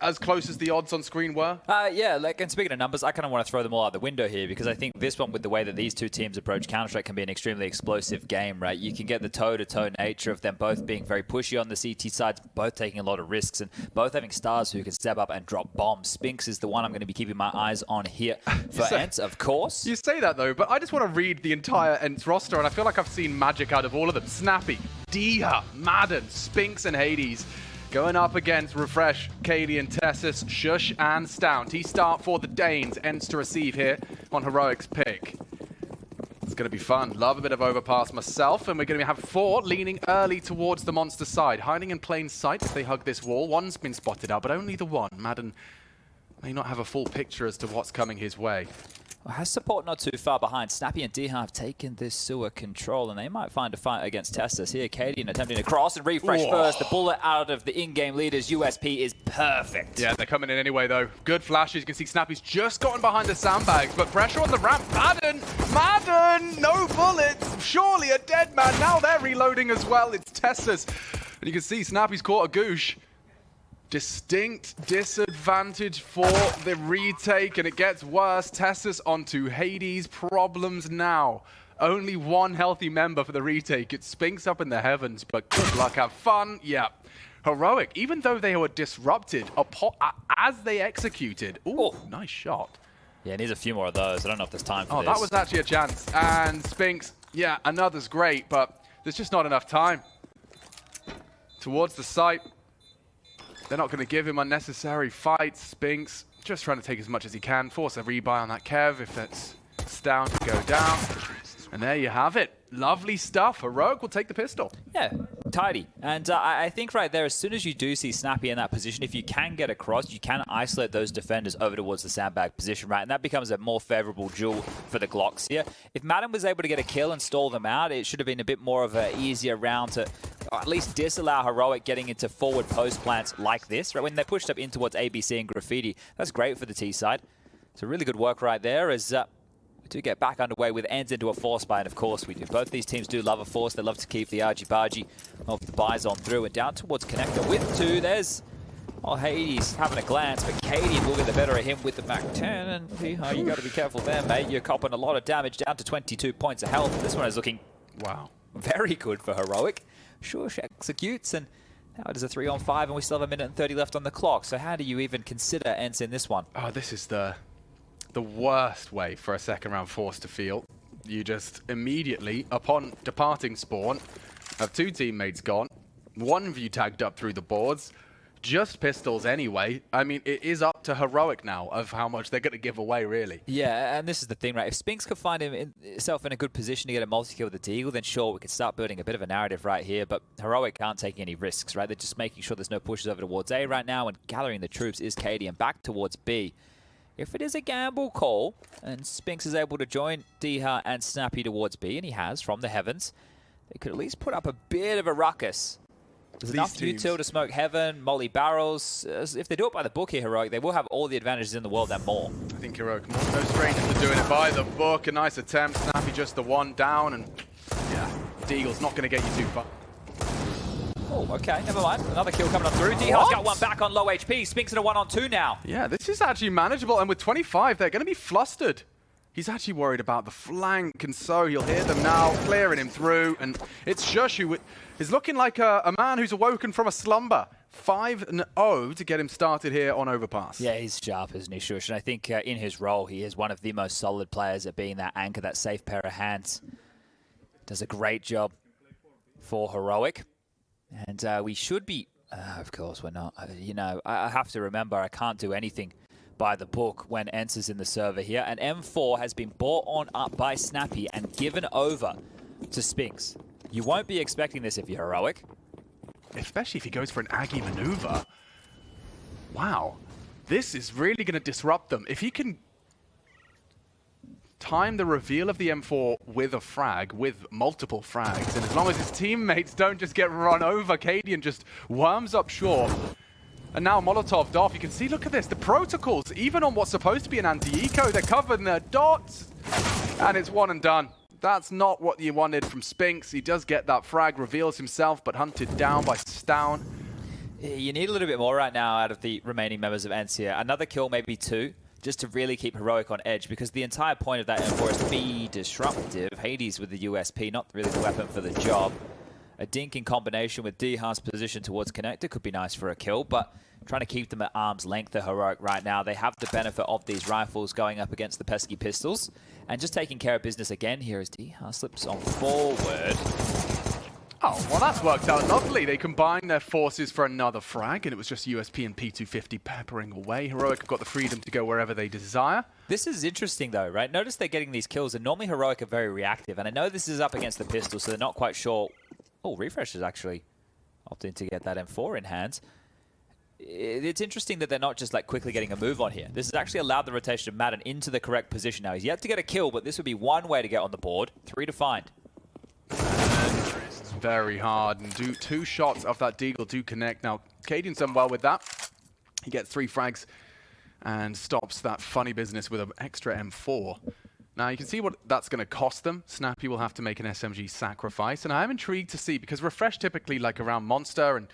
as close as the odds on screen were? Yeah, and speaking of numbers, I kind of want to throw them all out the window here because I think this one, with the way that these two teams approach Counter-Strike, can be an extremely explosive game, right? You can get the toe-to-toe nature of them both being very pushy on the CT sides, both taking a lot of risks, and both having stars who can step up and drop bombs. Spinx is the one I'm going to be keeping my eyes on here for ENCE, of course. You say that, though, but I just want to read the entire ENCE roster, and I feel like I've seen magic out of all of them. Snappy, Diha, Madden, Spinx, and Hades. Going up against Refresh, Cadian, Tessus, Shush, and Stout. T-start for the Danes. ENCE to receive here on Heroic's pick. It's going to be fun. Love a bit of Overpass myself, and we're going to have 4 leaning early towards the monster side. Hiding in plain sight as they hug this wall. One's been spotted out, but only the one. Madden may not have a full picture as to what's coming his way. Well, has support not too far behind. Snappy and Diha have taken this sewer control, and they might find a fight against Tessus here. Cadian attempting to cross and Refresh first. The bullet out of the in-game leader's USP is perfect. Yeah, they're coming in anyway, though. Good flashes. You can see Snappy's just gotten behind the sandbags, but pressure on the ramp. Madden! No bullets! Surely a dead man. Now they're reloading as well. It's Tessus. And you can see Snappy's caught a goosh. Distinct disadvantage for the retake, and it gets worse. Tessus onto Hades. Problems now. Only one healthy member for the retake. It Spinx up in the heavens, but good luck, have fun. Yeah. Heroic, even though they were disrupted as they executed. Ooh, nice shot. Yeah, needs a few more of those. I don't know if there's time for this. Oh, that was actually a chance. And Spinx, yeah, another's great, but there's just not enough time. Towards the site. They're not going to give him unnecessary fights. Spinx just trying to take as much as he can. Force a rebuy on that Kev if it's down to go down. And there you have it. Lovely stuff. Heroic will take the pistol. Yeah, tidy. And I think right there, as soon as you do see Snappy in that position, if you can get across, you can isolate those defenders over towards the sandbag position, right? And that becomes a more favorable duel for the Glocks here. If Madden was able to get a kill and stall them out, it should have been a bit more of an easier round to at least disallow Heroic getting into forward post plants like this, right? When they pushed up in towards ABC and Graffiti, that's great for the T side. So really good work right there as we do get back underway with ENCE into a force buy, and of course we do. Both these teams do love a force. They love to keep the argy-bargy of the buys on through, and down towards Connector with 2. There's Hades having a glance, but Cadian will get the better of him with the MAC-10, and you got to be careful there, mate. You're copping a lot of damage, down to 22 points of health. This one is looking very good for Heroic. Shush executes, and now it is a 3-on-5, and we still have 1:30 left on the clock. So how do you even consider ENCE in this one? Oh, this is the worst way for a second round force to feel. You just immediately, upon departing spawn, have 2 teammates gone, 1 of you tagged up through the boards, just pistols anyway. I mean, it is up to Heroic now of how much they're going to give away, really. Yeah, and this is the thing, right? If Spinx could find himself in a good position to get a multi-kill with the Deagle, then sure, we could start building a bit of a narrative right here, but Heroic can't take any risks, right? They're just making sure there's no pushes over towards A right now, and gathering the troops is Cadian back towards B. If it is a gamble call, and Spinx is able to join Diha and Snappy towards B, and he has from the heavens, they could at least put up a bit of a ruckus. There's enough util to smoke heaven, molly barrels. If they do it by the book here, Heroic, they will have all the advantages in the world and more. I think Heroic no strangers to doing it by the book. A nice attempt. Snappy just the one down, and yeah, Deagle's not going to get you too far. Oh, okay, never mind. Another kill coming up through. Diha's got one back on low HP. Spinx in a 1-on-2 now. Yeah, this is actually manageable, and with 25, they're going to be flustered. He's actually worried about the flank, and so he'll hear them now, clearing him through, and it's Shush who is looking like a man who's awoken from a slumber. 5-0 to get him started here on Overpass. Yeah, he's sharp, isn't he, Shush? And I think in his role, he is one of the most solid players at being that anchor, that safe pair of hands. Does a great job for Heroic. And we should be... of course, we're not. You know, I have to remember I can't do anything by the book when ENCE is in the server here. And M4 has been brought on up by Snappy and given over to Spinx. You won't be expecting this if you're Heroic. Especially if he goes for an Aggie maneuver. Wow. This is really going to disrupt them. If he can time the reveal of the M4 with a frag, with multiple frags, and as long as his teammates don't just get run over, Cadian just worms up short. And now Molotov'd off. You can see, look at this, the protocols, even on what's supposed to be an anti-eco, they're covered in their dots. And it's one and done. That's not what you wanted from Spinx. He does get that frag, reveals himself, but hunted down by Stown. You need a little bit more right now out of the remaining members of ENCE here. Another kill, maybe 2, just to really keep Heroic on edge, because the entire point of that M4 is to be disruptive. Hades with the USP, not really the weapon for the job. A dink in combination with Diha's position towards connector could be nice for a kill, but trying to keep them at arm's length, the Heroic right now. They have the benefit of these rifles going up against the pesky pistols, and just taking care of business again here as Diha slips on forward. Oh, well, that's worked out lovely. They combined their forces for another frag, and it was just USP and P250 peppering away. Heroic have got the freedom to go wherever they desire. This is interesting, though, right? Notice they're getting these kills, and normally Heroic are very reactive, and I know this is up against the pistol, so they're not quite sure. Oh, Refresh is actually opting to get that M4 in hand. It's interesting that they're not just like quickly getting a move on here. This has actually allowed the rotation of Madden into the correct position. Now, he's yet to get a kill, but this would be one way to get on the board. 3 to find. It's very hard, and two shots of that Deagle do connect. Now, Cadian's done well with that. He gets 3 frags and stops that funny business with an extra M4. Now, you can see what that's going to cost them. Snappy will have to make an SMG sacrifice, and I am intrigued to see, because Refresh typically like around Monster, and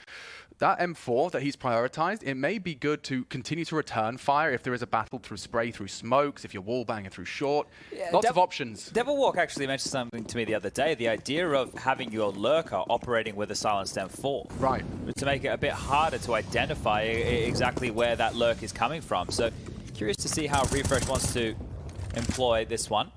that M4 that he's prioritized, it may be good to continue to return fire if there is a battle through spray, through smokes, if you're wallbanging through short. Yeah, lots of options. Devilwalk actually mentioned something to me the other day, the idea of having your lurker operating with a silenced M4. Right. To make it a bit harder to identify exactly where that lurk is coming from. So, curious to see how Refresh wants to employ this one.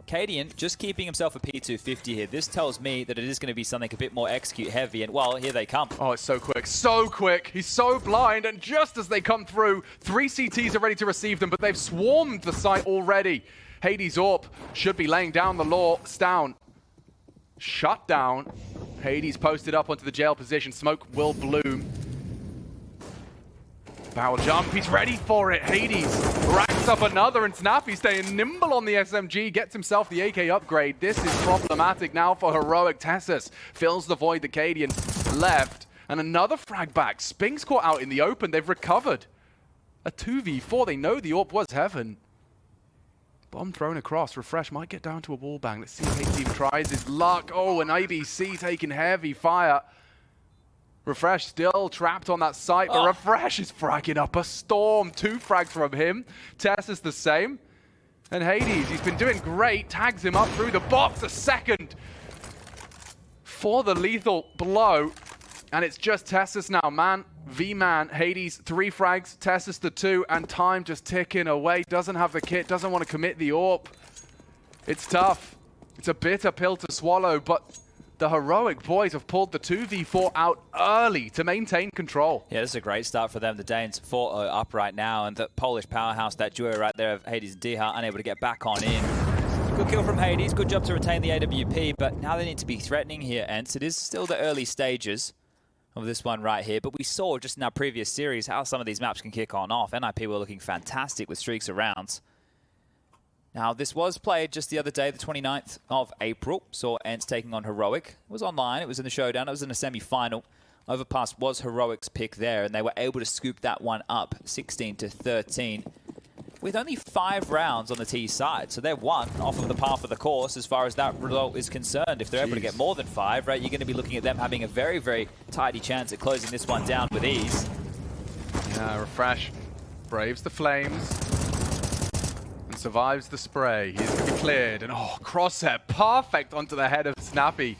Cadian just keeping himself a P250 here. This tells me that it is going to be something a bit more execute heavy, and well, here they come. Oh, it's so quick. So quick. He's so blind, and just as they come through, 3 CTs are ready to receive them, but they've swarmed the site already. Hades Orp should be laying down the law. Down. Shut down. Hades posted up onto the jail position. Smoke will bloom. Barrel jump, he's ready for it. Hades racks up another, and Snappy staying nimble on the SMG, gets himself the AK upgrade. This is problematic now for Heroic. Tessus fills the void that Cadian left, and another frag back. Spinks caught out in the open, they've recovered. A 2v4, they know the AWP was heaven. Bomb thrown across, Refresh might get down to a wall bang. Let's see if Hades even tries his luck. Oh, an IBC taking heavy fire. Refresh still trapped on that site, but Refresh is fragging up a storm. 2 frags from him. Tess is the same. And Hades, he's been doing great. Tags him up through the box. A second for the lethal blow. And it's just Tessus now. Man v man. Hades, 3 frags. Tessus the 2. And time just ticking away. Doesn't have the kit. Doesn't want to commit the AWP. It's tough. It's a bitter pill to swallow, but the Heroic boys have pulled the 2v4 out early to maintain control. Yeah, this is a great start for them. The Danes 4-0 up right now, and the Polish powerhouse, that duo right there of Hades and Diha, unable to get back on in. Good kill from Hades. Good job to retain the AWP, but now they need to be threatening here, ENCE. It is still the early stages of this one right here, but we saw just in our previous series how some of these maps can kick on off. NIP were looking fantastic with streaks of rounds. Now, this was played just the other day, the 29th of April. Saw ENCE taking on Heroic. It was online. It was in the showdown. It was in a semi-final. Overpass was Heroic's pick there, and they were able to scoop that one up 16-13 with only 5 rounds on the T side. So they're 1 off of the path of the course as far as that result is concerned. If they're able to get more than 5, right, you're going to be looking at them having a very, very tidy chance at closing this one down with ease. Yeah, Refresh braves the flames. Survives the spray. He's going to be cleared. And oh, crosshair perfect onto the head of Snappy.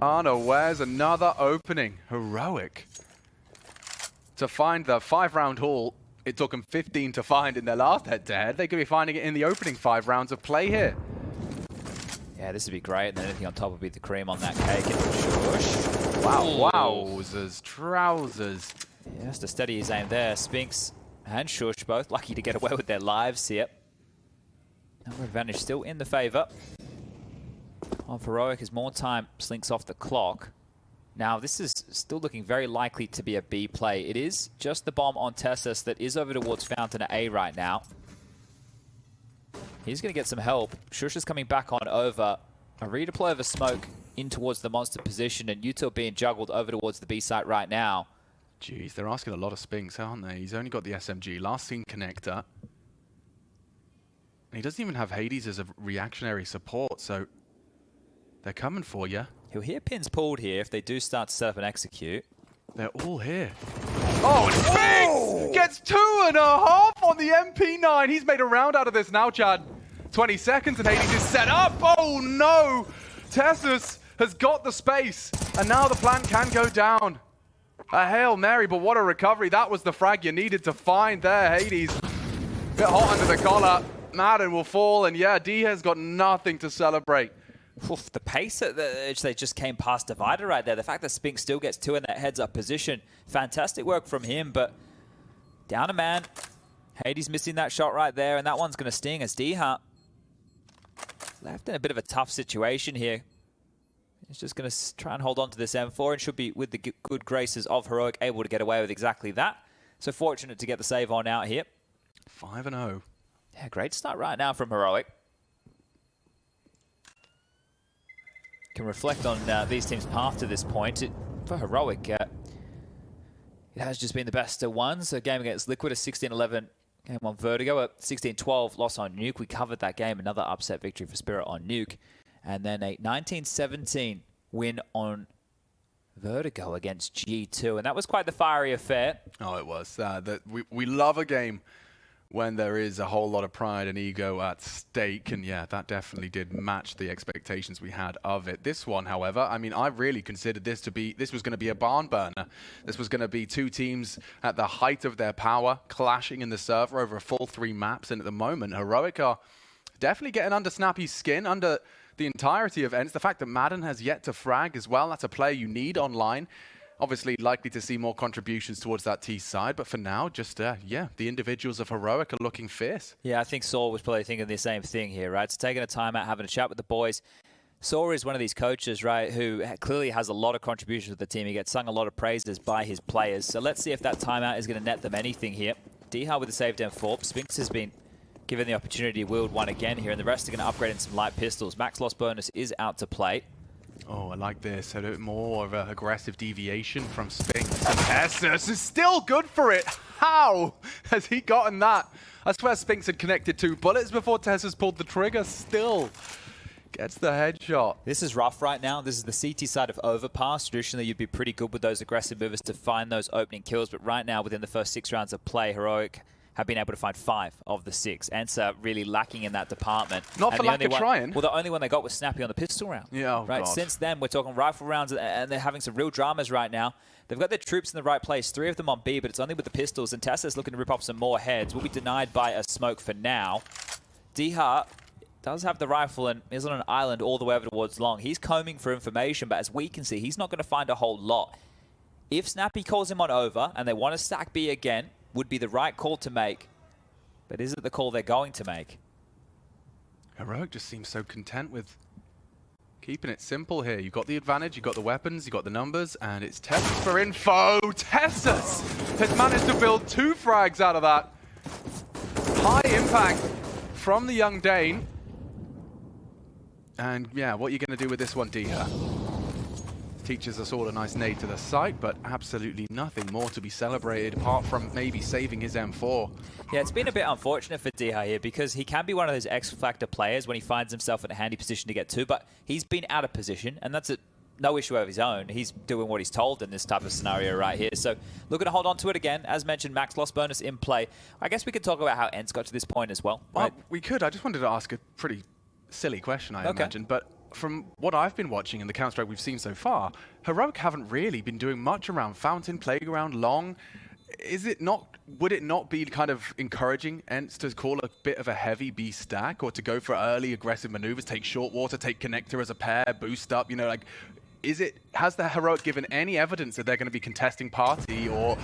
Unawares another opening. Heroic. To find the 5-round haul, it took them 15 to find in their last head-to-head. They could be finding it in the opening 5 rounds of play here. Yeah, this would be great. And then anything on top would be the cream on that cake. And wow, wowzers, trousers. Yeah, just to steady his aim there. Spinks and Shush both lucky to get away with their lives here. Number advantage still in the favor of Heroic as more time slinks off the clock. Now, this is still looking very likely to be a B play. It is just the bomb on Tessus that is over towards Fountain A right now. He's going to get some help. Shush is coming back on over. A redeploy of a smoke in towards the monster position, and Util being juggled over towards the B site right now. Jeez, they're asking a lot of Spinks, aren't they? He's only got the SMG, last seen connector. And he doesn't even have Hades as a reactionary support, so they're coming for you. He'll hear pins pulled here if they do start to set up and execute. They're all here. Oh, and Spinks gets 2.5 on the MP9. He's made a round out of this now, Chad. 20 seconds and Hades is set up. Oh no! Tessus has got the space, and now the plan can go down. A Hail Mary, but what a recovery. That was the frag you needed to find there, Hades. Bit hot under the collar. Madden will fall, and yeah, D has got nothing to celebrate. Oof, the pace at which they just came past Divider right there. The fact that Spinks still gets 2 in that heads-up position. Fantastic work from him, but down a man. Hades missing that shot right there, and that one's going to sting as D-Hart left in a bit of a tough situation here. He's just going to try and hold on to this M4 and should be, with the good graces of Heroic, able to get away with exactly that. So fortunate to get the save on out here. 5-0. Yeah, great start right now from Heroic. Can reflect on these teams' path to this point. For Heroic, it has just been the best of ones. A game against Liquid, a 16-11 game on Vertigo, a 16-12 loss on Nuke. We covered that game, another upset victory for Spirit on Nuke. And then a 19-17 win on Vertigo against G2. And that was quite the fiery affair. Oh, it was. We love a game when there is a whole lot of pride and ego at stake. And yeah, that definitely did match the expectations we had of it. This one, however, I mean, I really considered this was going to be a barn burner. This was going to be two teams at the height of their power, clashing in the server over a full 3 maps. And at the moment, Heroic are definitely getting under Snappy's skin, under the entirety of ENCE. The fact that Madden has yet to frag as well, that's a player you need online. Obviously, likely to see more contributions towards that T side, but for now, just, yeah, the individuals of Heroic are looking fierce. Yeah, I think Saul was probably thinking the same thing here, right? So taking a time out, having a chat with the boys. Saul is one of these coaches, right, who clearly has a lot of contributions to the team. He gets sung a lot of praises by his players. So let's see if that timeout is going to net them anything here. D-Hart with the save down 4. Spinks has been given the opportunity to wield one again here, and the rest are going to upgrade in some light pistols. Max loss bonus is out to play. Oh, I like this. A bit more of an aggressive deviation from Spinks. And Tessus is still good for it. How has he gotten that? I swear Spinks had connected 2 bullets before Tessus pulled the trigger. Still gets the headshot. This is rough right now. This is the CT side of Overpass. Traditionally, you'd be pretty good with those aggressive movers to find those opening kills, but right now, within the first 6 rounds of play, Heroic have been able to find 5 of the 6. ENCE really lacking in that department. Not for lack of trying. Well, the only one they got was Snappy on the pistol round. Yeah, right. God. Since then, we're talking rifle rounds, and they're having some real dramas right now. They've got their troops in the right place, 3 of them on B, but it's only with the pistols, and Tassa's looking to rip off some more heads. Will be denied by a smoke for now. D-Hart does have the rifle and is on an island all the way over towards Long. He's combing for information, but as we can see, he's not going to find a whole lot. If Snappy calls him on over, and they want to stack B again, would be the right call to make. But is it the call they're going to make? Heroic just seems so content with keeping it simple here. You've got the advantage, you've got the weapons, you've got the numbers, and it's Tessus for info. Tessus has managed to build 2 frags out of that. High impact from the young Dane. And yeah, what are you going to do with this one, D-Hart? Teaches us all a nice nade to the site, but absolutely nothing more to be celebrated apart from maybe saving his M4. Yeah, it's been a bit unfortunate for D-Hart here because he can be one of those X-Factor players when he finds himself in a handy position to get 2, but he's been out of position, and that's no issue of his own. He's doing what he's told in this type of scenario right here. So looking to hold on to it again. As mentioned, max loss bonus in play. I guess we could talk about how ENCE got to this point as well. Right? Well, we could. I just wanted to ask a pretty silly question, I imagine, but from what I've been watching and the Counter-Strike we've seen so far, Heroic haven't really been doing much around Fountain, Playground, Long. Would it not be kind of encouraging ENCE to call a bit of a heavy B stack or to go for early aggressive maneuvers, take short water, take connector as a pair, boost up, you know, like, has the Heroic given any evidence that they're going to be contesting party or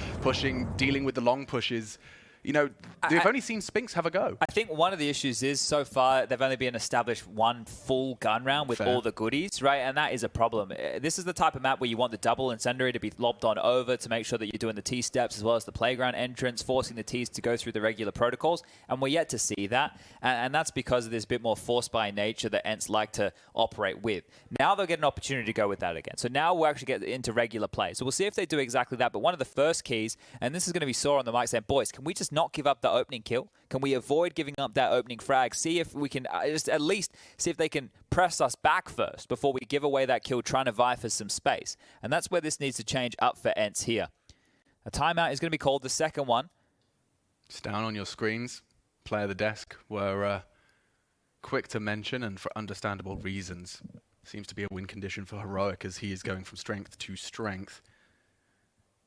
dealing with the long pushes? You know, they've only seen Spinks have a go. I think one of the issues is, so far, they've only been established 1 full gun round with all the goodies, right? And that is a problem. This is the type of map where you want the double incendiary to be lobbed on over to make sure that you're doing the T-steps as well as the playground entrance, forcing the Ts to go through the regular protocols. And we're yet to see that. And that's because of this bit more forced by nature that ENCE like to operate with. Now they'll get an opportunity to go with that again. So now we'll actually get into regular play. So we'll see if they do exactly that. But one of the first keys, and this is going to be Saw on the mic saying, boys, can we just just not give up the opening kill? Can we avoid giving up that opening frag? See if we can just at least see if they can press us back first before we give away that kill, trying to vie for some space. And that's where this needs to change up for ENCE here. A timeout is going to be called, the second one. It's down on your screens. Player the desk were quick to mention, and for understandable reasons. Seems to be a win condition for Heroic as he is going from strength to strength.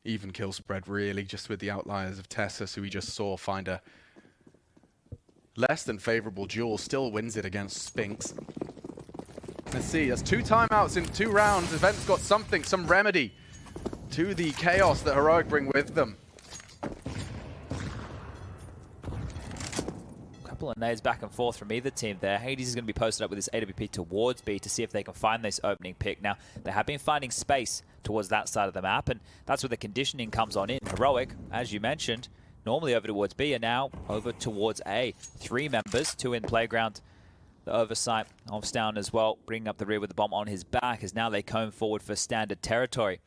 Even kill spread, really, just with the outliers of Tessus, who we just saw find a less than favorable duel. Still wins it against Spinks. Let's see, there's 2 timeouts in 2 rounds. Event's got something, some remedy to the chaos that Heroic bring with them. Couple of nades back and forth from either team there. Hades is going to be posted up with his AWP towards B to see if they can find this opening pick. Now, they have been finding space towards that side of the map, and that's where the conditioning comes on in. Heroic, as you mentioned, normally over towards B, are now over towards A. 3 members, 2 in playground. The oversight of Stown as well, bringing up the rear with the bomb on his back, as now they comb forward for standard territory.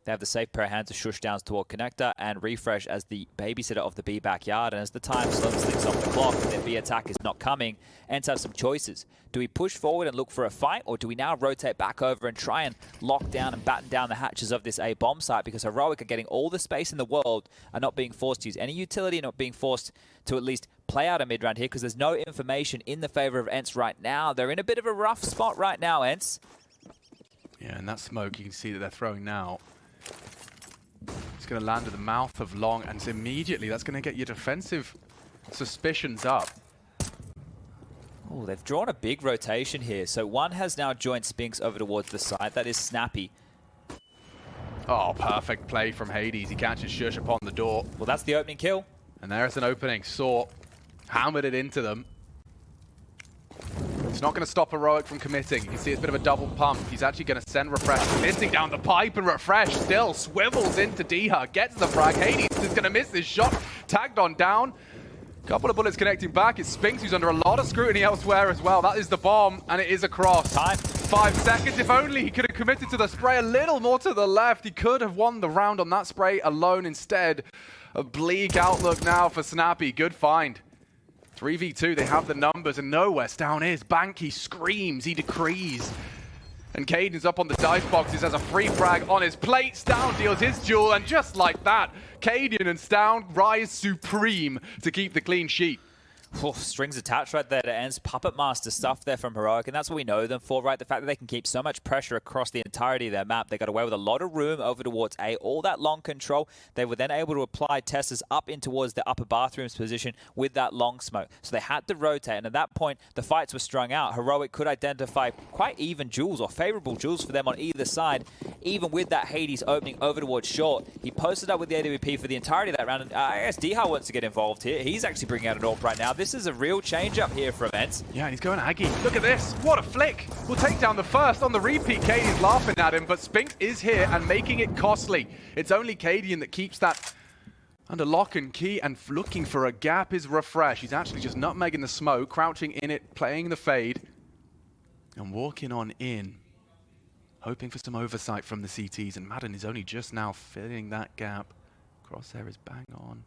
They have the safe pair of hands to shush downs toward Connector and Refresh as the babysitter of the B backyard. And as the time slowly slips off the clock and their B attack is not coming, ENCE have some choices. Do we push forward and look for a fight, or do we now rotate back over and try and lock down and batten down the hatches of this A bomb site? Because Heroic are getting all the space in the world and not being forced to use any utility, not being forced to at least play out a mid-round here, because there's no information in the favor of ENCE right now. They're in a bit of a rough spot right now, ENCE. Yeah, and that smoke you can see that they're throwing now. It's going to land at the mouth of Long, and so immediately that's going to get your defensive suspicions up. Oh, they've drawn a big rotation here. So one has now joined Spinks over towards the side. That is Snappy. Oh, perfect play from Hades. He catches Shush upon the door. Well, that's the opening kill. And there's an opening. Saw, hammered it into them. It's not going to stop Heroic from committing. You can see it's a bit of a double pump. He's actually going to send Refresh missing down the pipe, and Refresh still swivels into Diha, gets the frag. Hades is going to miss this shot. Tagged on down. Couple of bullets connecting back. It's Spinks who's under a lot of scrutiny elsewhere as well. That is the bomb, and it is across. Time. 5 seconds. If only he could have committed to the spray a little more to the left. He could have won the round on that spray alone. Instead, a bleak outlook now for Snappy. Good find. 3v2, they have the numbers, and nowhere Stown is. Banky screams, he decrees. And Caden's up on the dice boxes, has a free frag on his plate. Stown deals his duel, and just like that, Caden and Stown rise supreme to keep the clean sheet. Oh, strings attached right there to ENCE. Puppet Master stuff there from Heroic, and that's what we know them for, right? The fact that they can keep so much pressure across the entirety of their map. They got away with a lot of room over towards A, all that long control. They were then able to apply Tessus up in towards the upper bathrooms position with that long smoke. So they had to rotate, and at that point, the fights were strung out. Heroic could identify quite even duels or favorable duels for them on either side, even with that Hades opening over towards short. He posted up with the AWP for the entirety of that round, and I guess Diha wants to get involved here. He's actually bringing out an AWP right now. This is a real change up here for ENCE. Yeah, and he's going Aggie. Look at this. What a flick. We'll take down the first on the repeat. Cadian's laughing at him, but Spinks is here and making it costly. It's only Cadian that keeps that under lock and key, and looking for a gap is Refresh. He's actually just nutmegging the smoke, crouching in it, playing the fade, and walking on in, hoping for some oversight from the CTs, and Madden is only just now filling that gap. Crosshair is bang on.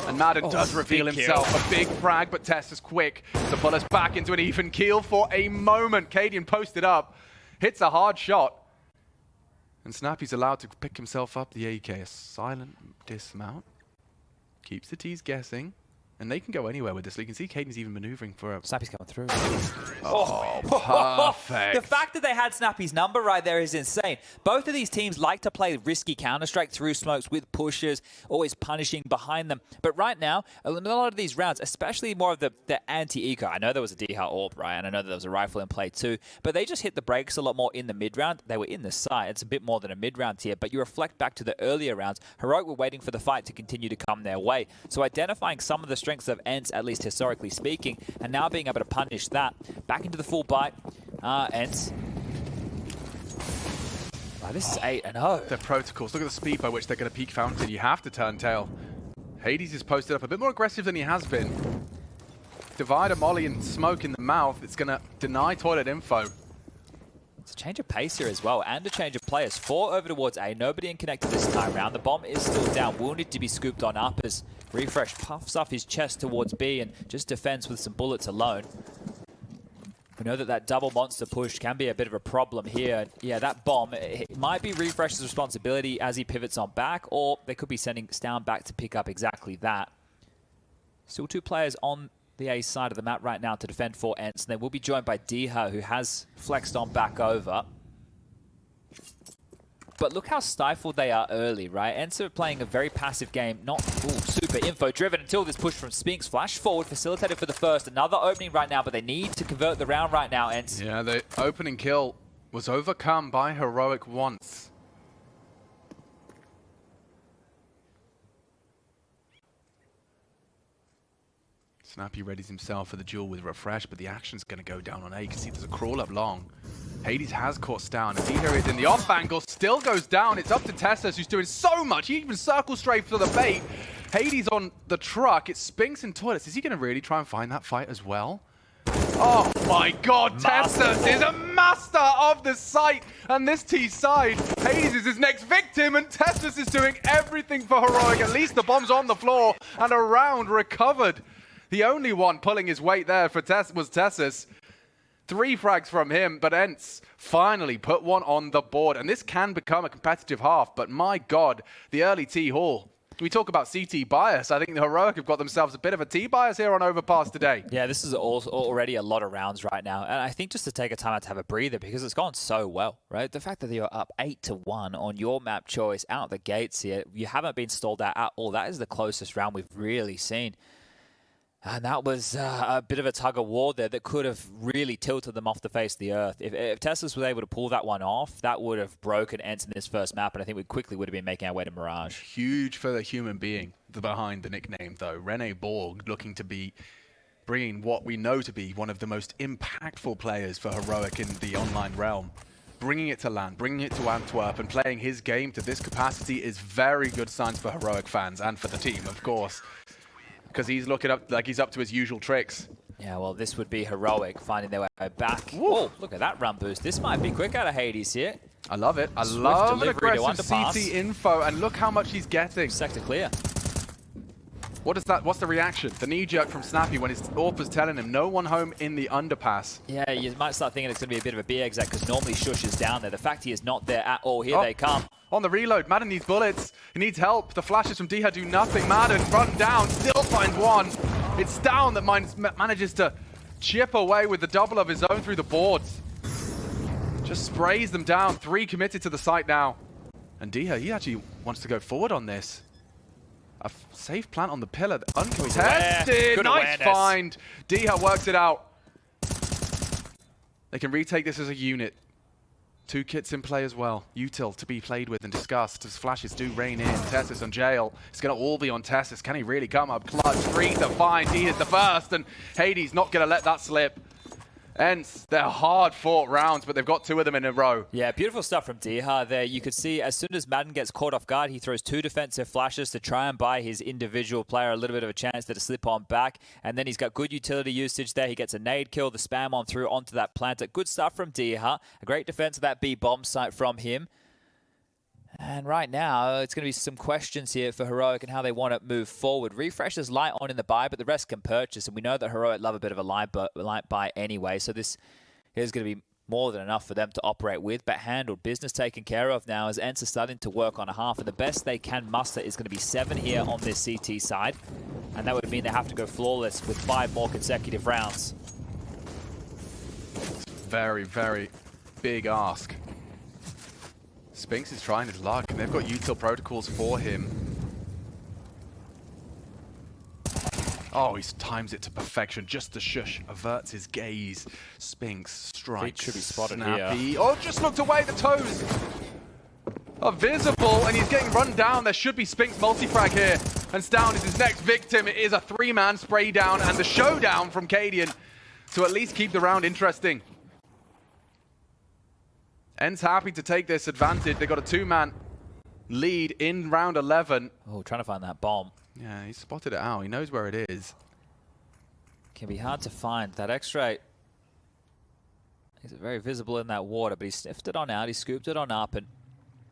And Madden does reveal himself. A big frag, but Tess is quick to pull us back into an even keel for a moment. Cadian posted up, hits a hard shot. And Snappy's allowed to pick himself up the AK. A silent dismount. Keeps the T's guessing. And they can go anywhere with this. So you can see Caden's even maneuvering for a... Snappy's coming through. Oh, perfect. The fact that they had Snappy's number right there is insane. Both of these teams like to play risky Counter-Strike through smokes with pushers, always punishing behind them. But right now, a lot of these rounds, especially more of the anti-eco, I know there was a DH AWP, right? And I know there was a rifle in play too, but they just hit the brakes a lot more in the mid-round. They were in the side. It's a bit more than a mid-round tier, but you reflect back to the earlier rounds, Heroic were waiting for the fight to continue to come their way. So identifying some of the strengths of ENCE, at least historically speaking, and now being able to punish that. Back into the full bite. ENCE. Oh, this is 8-0. Their protocols. Look at the speed by which they're going to peek Fountain. You have to turn tail. Hades is posted up a bit more aggressive than he has been. Divider, molly, and smoke in the mouth. It's going to deny toilet info. It's a change of pace here as well, and a change of players. 4 over towards A. Nobody in connected this time round. The bomb is still down. Will need to be scooped on up as Refresh puffs off his chest towards B and just defends with some bullets alone. We know that that double monster push can be a bit of a problem here. Yeah, that bomb, it might be Refresh's responsibility as he pivots on back, or they could be sending Stown back to pick up exactly that. Still 2 players on the A side of the map right now to defend for ENCE, and they will be joined by Diha, who has flexed on back over. But look how stifled they are early, right? ENCE are playing a very passive game, not super info-driven until this push from Spinks. Flash forward, facilitated for the first. Another opening right now, but they need to convert the round right now, ENCE. Yeah, the opening kill was overcome by Heroic once. Snappy readies himself for the duel with Refresh, but the action's going to go down on A. You can see there's a crawl up long. Hades has caught Stown, and Diha is in the off angle, still goes down. It's up to Tessus, who's doing so much. He even circles straight for the bait. Hades on the truck. It's Spinks and Toilets. Is he going to really try and find that fight as well? Oh my god, Tessus is a master of the site, and this T side, Hades is his next victim, and Tessus is doing everything for Heroic. At least the bomb's on the floor, and a round recovered. The only one pulling his weight there for was Tessus. 3 frags from him, but ENCE finally put one on the board. And this can become a competitive half, but my god, the early T-Haul. We talk about CT bias. I think the Heroic have got themselves a bit of a T bias here on Overpass today. Yeah, this is already a lot of rounds right now. And I think just to take a time out to have a breather, because it's gone so well, right? The fact that you're up 8-1 on your map choice out the gates here, you haven't been stalled out at all. That is the closest round we've really seen. And that was a bit of a tug of war there that could have really tilted them off the face of the earth. If Tessus was able to pull that one off, that would have broken ENCE in this first map, and I think we quickly would have been making our way to Mirage. Huge for the human being behind the nickname, though. Rene Borg looking to be bringing what we know to be one of the most impactful players for Heroic in the online realm. Bringing it to land, bringing it to Antwerp, and playing his game to this capacity is very good signs for Heroic fans and for the team, of course. Because he's looking up like he's up to his usual tricks. Yeah, well, this would be Heroic finding their way back. Oh, look at that run boost. This might be quick out of Hades here. I love it. I Swift love an delivery to aggressive Underpass. CT info, and look how much he's getting. Sector clear. What is that? What's the reaction? The knee jerk from Snappy when his AWP is telling him no one home in the underpass. Yeah, you might start thinking it's going to be a bit of a B exec because normally Shush is down there. The fact he is not there at all. Here they come. On the reload, Madden needs bullets. He needs help. The flashes from Diha do nothing. Madden run down, still finds one. It's Down that manages to chip away with the double of his own through the boards. Just sprays them down. 3 committed to the site now. And Diha, he actually wants to go forward on this. A safe plant on the pillar. Uncontested. Nice find. Diha works it out. They can retake this as a unit. 2 kits in play as well. Util to be played with and discussed as flashes do rain in. Tessus on jail. It's going to all be on Tessus. Can he really come up clutch? 3 to find. He is the first, and Hades not going to let that slip. ENCE, they're hard-fought rounds, but they've got 2 of them in a row. Yeah, beautiful stuff from Diha there. You could see as soon as Madden gets caught off guard, he throws 2 defensive flashes to try and buy his individual player a little bit of a chance to slip on back. And then he's got good utility usage there. He gets a nade kill, the spam on through onto that planter. Good stuff from Diha. A great defense of that B bomb site from him. And right now, it's going to be some questions here for Heroic and how they want to move forward. Refresh is light on in the buy, but the rest can purchase. And we know that Heroic love a bit of a light buy anyway. So this is going to be more than enough for them to operate with. But handled, business taken care of now as ENCE are starting to work on a half. And the best they can muster is going to be 7 here on this CT side. And that would mean they have to go flawless with 5 more consecutive rounds. Very, very big ask. Spinks is trying his luck, and they've got util protocols for him. Oh, he times it to perfection. Just the shush averts his gaze. Spinks strikes. Should be spotted Snappy. here. Oh, just looked away. The toes are visible, and he's getting run down. There should be Spinks multi-frag here. And Stown is his next victim. It is a 3-man spray down, and the showdown from Cadian to at least keep the round interesting. ENCE happy to take this advantage. They got a 2-man lead in round 11. Oh, trying to find that bomb. Yeah, he spotted it out. He knows where it is. Can be hard to find. That X-ray Is it very visible in that water? But he sniffed it on out, he scooped it on up, and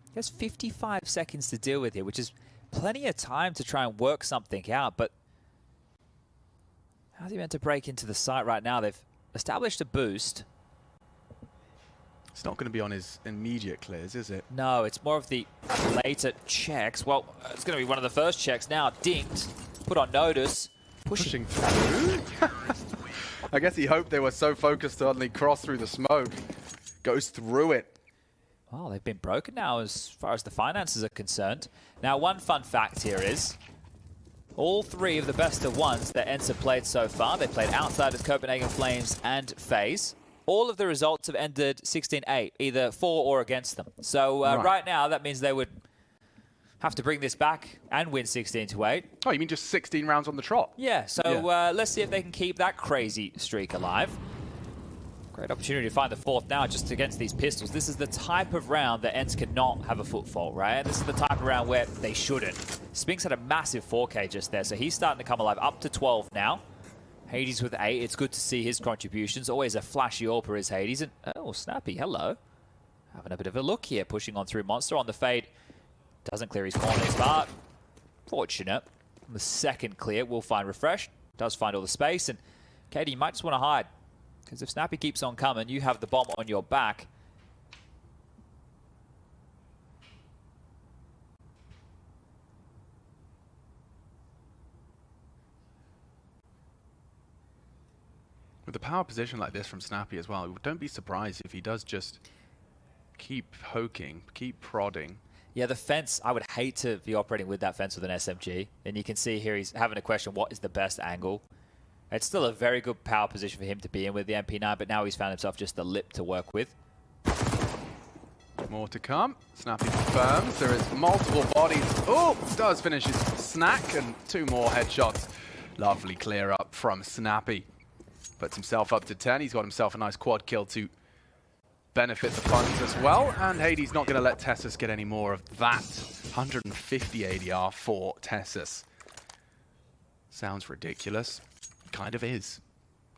he has 55 seconds to deal with here, which is plenty of time to try and work something out. But how's he meant to break into the site right now? They've established a boost. It's not going to be on his immediate clears, is it? No, it's more of the later checks. Well, it's going to be one of the first checks now. Dinked, put on notice, pushing through. I guess he hoped they were so focused on the cross through the smoke. Goes through it. Well, they've been broken now as far as the finances are concerned. Now, one fun fact here is all three of the best of ones that ENCE have played so far, they played Outsiders, Copenhagen Flames, and FaZe. All of the results have ended 16-8, either for or against them. So right now, that means they would have to bring this back and win 16-8. Oh, you mean just 16 rounds on the trot? Yeah, so let's see if they can keep that crazy streak alive. Great opportunity to find the fourth now just against these pistols. This is the type of round that ENCE cannot have a foot fault, right? And this is the type of round where they shouldn't. Spinks had a massive 4K just there, so he's starting to come alive. Up to 12 now. Hades with 8. It's good to see his contributions. Always a flashy AWPer is Hades. And oh, Snappy, hello. Having a bit of a look here, pushing on through Monster on the fade. Doesn't clear his corners, but fortunate. On the second clear, will find Refresh. Does find all the space. And Katie, you might just want to hide. Because if Snappy keeps on coming, you have the bomb on your back. With a power position like this from Snappy as well, don't be surprised if he does just keep poking, keep prodding. Yeah, the fence, I would hate to be operating with that fence with an SMG. And you can see here he's having a question, what is the best angle? It's still a very good power position for him to be in with the MP9, but now he's found himself just the lip to work with. More to come. Snappy confirms. There is multiple bodies. Oh, does finish his snack and 2 more headshots. Lovely clear up from Snappy. Puts himself up to 10. He's got himself a nice quad kill to benefit the funds as well. And Hades not going to let Tessus get any more of that. 150 ADR for Tessus. Sounds ridiculous. Kind of is.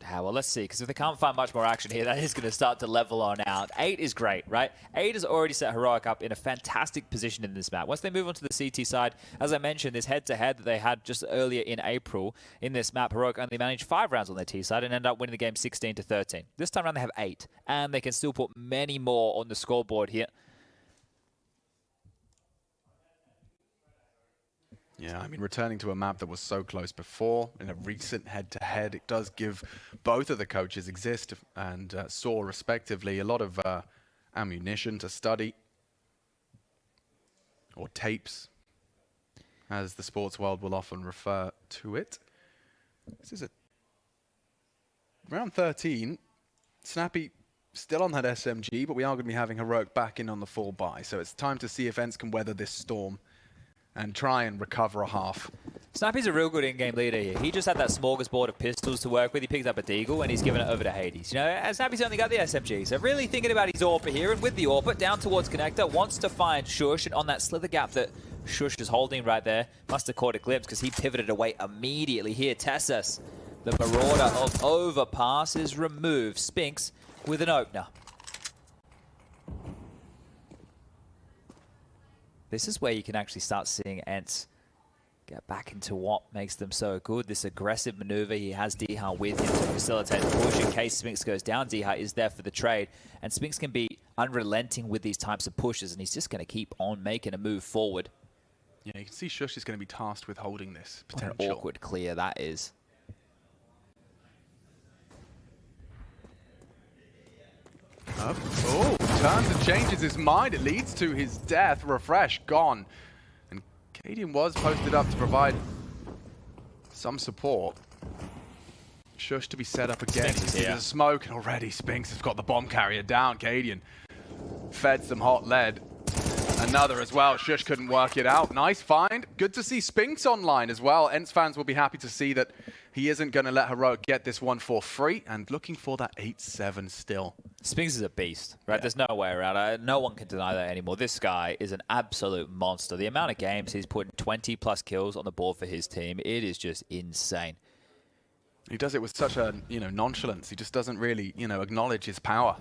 Well, let's see, because if they can't find much more action here, that is going to start to level on out. 8 is great, right? 8 has already set Heroic up in a fantastic position in this map. Once they move on to the CT side, as I mentioned, this head-to-head that they had just earlier in April in this map, Heroic only managed 5 rounds on their T side and ended up winning the game 16-13. This time around, they have 8, and they can still put many more on the scoreboard here. Yeah, I mean, returning to a map that was so close before in a recent head-to-head, it does give both of the coaches, Exist and Saw respectively, a lot of ammunition to study. Or tapes, as the sports world will often refer to it. This is round 13. Snappy still on that SMG, but we are going to be having Heroic back in on the full buy. So it's time to see if ENCE can weather this storm and try and recover a half. Snappy's a real good in-game leader here. He just had that smorgasbord of pistols to work with. He picked up a Deagle and he's given it over to Hades. You know, Snappy's only got the SMG, so really thinking about his AWPer here. And with the AWPer down towards Connector, wants to find Shush, and on that slither gap that Shush is holding right there, must have caught a glimpse because he pivoted away immediately here. Tessus, the Marauder of Overpass, is removed. Spinks with an opener. This is where you can actually start seeing ENCE get back into what makes them so good. This aggressive maneuver. He has Diha with him to facilitate the push in case Spinks goes down. Diha is there for the trade. And Spinks can be unrelenting with these types of pushes, and he's just going to keep on making a move forward. Yeah, you can see Shush is going to be tasked with holding this potential. What an awkward clear that is. Oh, turns and changes his mind. It leads to his death. Refresh gone. And Cadian was posted up to provide some support. Shush to be set up again. There's a smoke, and already Spinks has got the bomb carrier down. Cadian fed some hot lead. Another as well. Shush couldn't work it out. Nice find. Good to see Spinks online as well. ENCE fans will be happy to see that he isn't going to let Heroic get this one for free, and looking for that 8-7 still. Spinks is a beast, right? Yeah. There's no way around it. No one can deny that anymore. This guy is an absolute monster. The amount of games he's putting 20+ kills on the board for his team, it is just insane. He does it with such a, nonchalance. He just doesn't really, acknowledge his power.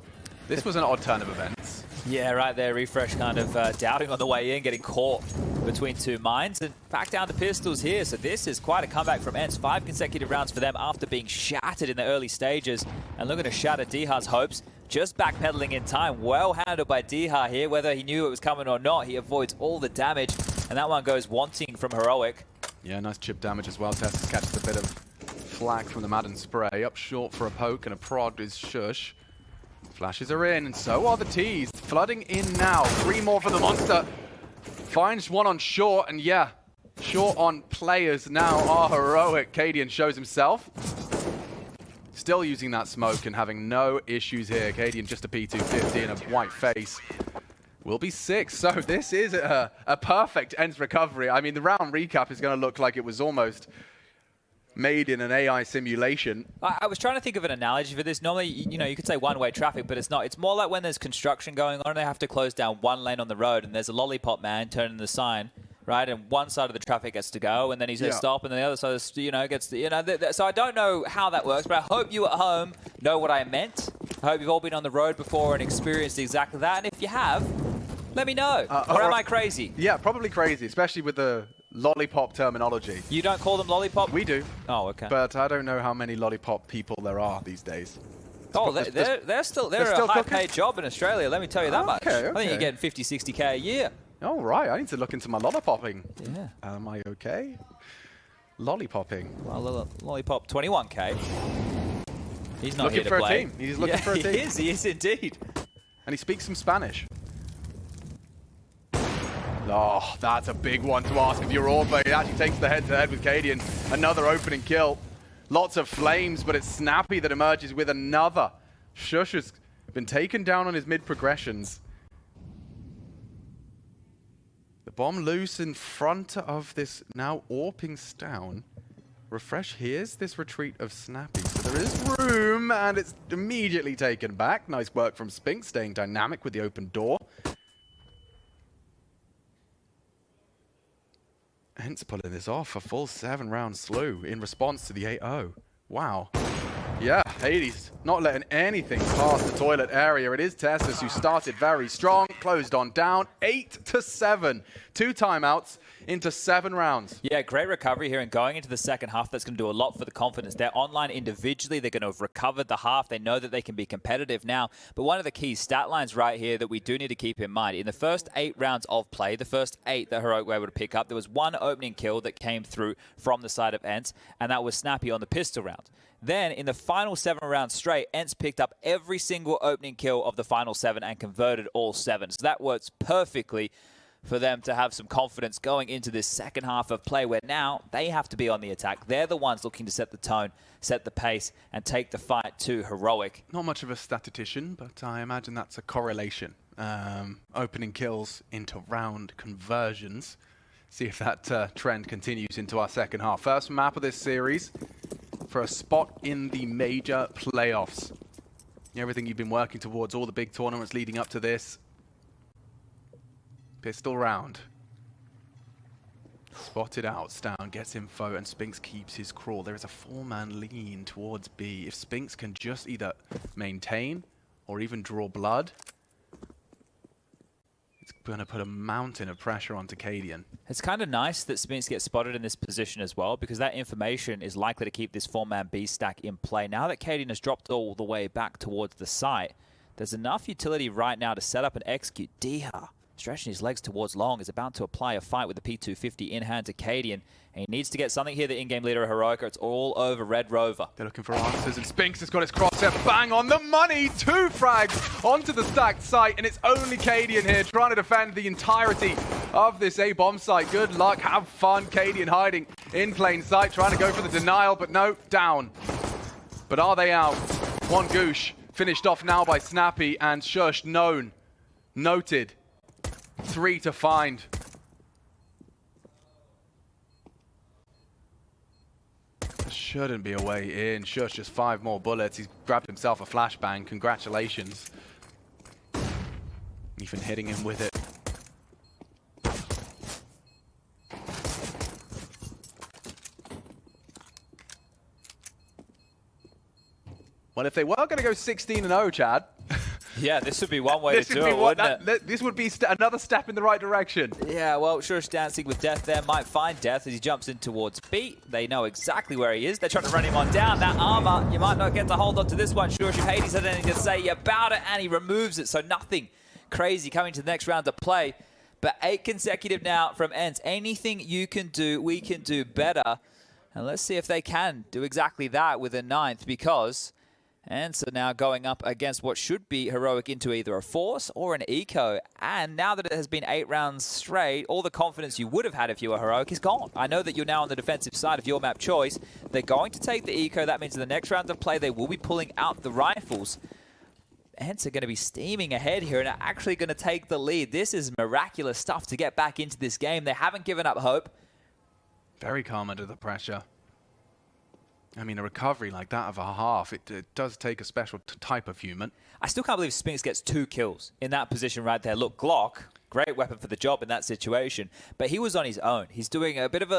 This was an odd turn of events. Yeah, right there. Refresh kind of doubting on the way in, getting caught between two mines. And back down to pistols here. So this is quite a comeback from ENCE. 5 consecutive rounds for them after being shattered in the early stages. And looking to shatter Diha's hopes. Just backpedaling in time. Well handled by Diha here. Whether he knew it was coming or not, he avoids all the damage. And that one goes wanting from Heroic. Yeah, nice chip damage as well. Tessus catches a bit of flak from the Madden spray. Up short for a poke and a prod is Shush. Flashes are in, and so are the T's. Flooding in now. 3 more for the Monster. Finds one on short, and yeah, short on players now are Heroic. Cadian shows himself. Still using that smoke and having no issues here. Cadian just a P250 and a white face. Will be 6, so this is a perfect ENCE recovery. I mean, the round recap is going to look like it was almost made in an AI simulation. I was trying to think of an analogy for this. Normally, you know, you could say one-way traffic, but it's not. It's more like when there's construction going on and they have to close down one lane on the road and there's a lollipop man turning the sign, right? And one side of the traffic gets to go and then he's going to stop and then the other side, you know, gets to, you know. So I don't know how that works, but I hope you at home know what I meant. I hope you've all been on the road before and experienced exactly that. And if you have, let me know. Or am I crazy? Yeah, probably crazy, especially with the lollipop terminology. You don't call them lollipop? We do. Oh, okay. But I don't know how many lollipop people there are these days. Oh, they're still a high-paid job in Australia, let me tell you that much. I think you're getting 50, 60K a year. Oh, right. I need to look into my lollipopping. Yeah. Am I okay? Lollipopping. Well, lollipop 21K. He's not looking here to for play. a team. He's looking for a team. He is indeed. And he speaks some Spanish. Oh, that's a big one to ask of your Orb, but it actually takes the head-to-head with Cadian. Another opening kill. Lots of flames, but it's Snappy that emerges with another. Shush has been taken down on his mid-progressions. The bomb loose in front of this now Orping Stown. Refresh hears this retreat of Snappy. So there is room, and it's immediately taken back. Nice work from Spinks, staying dynamic with the open door. ENCE pulling this off, a full 7-round slew in response to the 8-0. Wow. Yeah, Hades not letting anything past the toilet area. It is Tessus who started very strong, closed on down, 8-7. 2 timeouts into 7 rounds. Yeah, great recovery here, and going into the second half, that's going to do a lot for the confidence. They're online individually. They're going to have recovered the half. They know that they can be competitive now. But one of the key stat lines right here that we do need to keep in mind, in the first 8 rounds of play, the first 8 that Heroic were able to pick up, there was 1 opening kill that came through from the side of ENCE, and that was Snappy on the pistol round. Then, in the final 7 rounds straight, ENCE picked up every single opening kill of the final 7 and converted all 7. So that works perfectly for them to have some confidence going into this second half of play, where now they have to be on the attack. They're the ones looking to set the tone, set the pace, and take the fight to Heroic. Not much of a statistician, but I imagine that's a correlation. Opening kills into round conversions. See if that trend continues into our second half. First map of this series for a spot in the major playoffs. Everything you've been working towards, all the big tournaments leading up to this. Pistol round. Spotted out. Stown gets info and Spinks keeps his crawl. There is a 4-man lean towards B. If Spinks can just either maintain or even draw blood, it's going to put a mountain of pressure onto Cadian. It's kind of nice that Spinks gets spotted in this position as well, because that information is likely to keep this 4-man B stack in play. Now that Cadian has dropped all the way back towards the site, there's enough utility right now to set up and execute. Diha, stretching his legs towards long, is about to apply a fight with the P250 in hand to Cadian. And he needs to get something here, the in-game leader of Heroic, or it's all over Red Rover. They're looking for answers, and Spinks has got his crosshair bang on the money. 2 frags onto the stacked site, and it's only Cadian here trying to defend the entirety of this A-bomb site. Good luck, have fun. Cadian hiding in plain sight, trying to go for the denial, but no, down. But are they out? One goosh finished off now by Snappy, and Shush noted. 3 to find. There shouldn't be a way in. Shush just 5 more bullets. He's grabbed himself a flashbang. Congratulations. Even hitting him with it. Well, if they were going to go 16-0, Chad, Yeah, this would be one way to do it, wouldn't it? This would be another step in the right direction. Yeah, well, Shush dancing with Death there might find Death as he jumps in towards B. They know exactly where he is. They're trying to run him on down. That armor, you might not get to hold on to this one, Shush. If Hades had anything to say about it, and he removes it, so nothing crazy coming to the next round to play. But 8 consecutive now from ENCE. Anything you can do, we can do better. And let's see if they can do exactly that with a 9th, because ENCE are now going up against what should be Heroic into either a Force or an Eco. And now that it has been 8 rounds straight, all the confidence you would have had if you were Heroic is gone. I know that you're now on the defensive side of your map choice. They're going to take the Eco. That means in the next round of play, they will be pulling out the rifles. ENCE are going to be steaming ahead here and are actually going to take the lead. This is miraculous stuff to get back into this game. They haven't given up hope. Very calm under the pressure. I mean, a recovery like that of a half, it does take a special type of human. I still can't believe Spinks gets 2 kills in that position right there. Look, Glock, great weapon for the job in that situation, but he was on his own. He's doing a bit of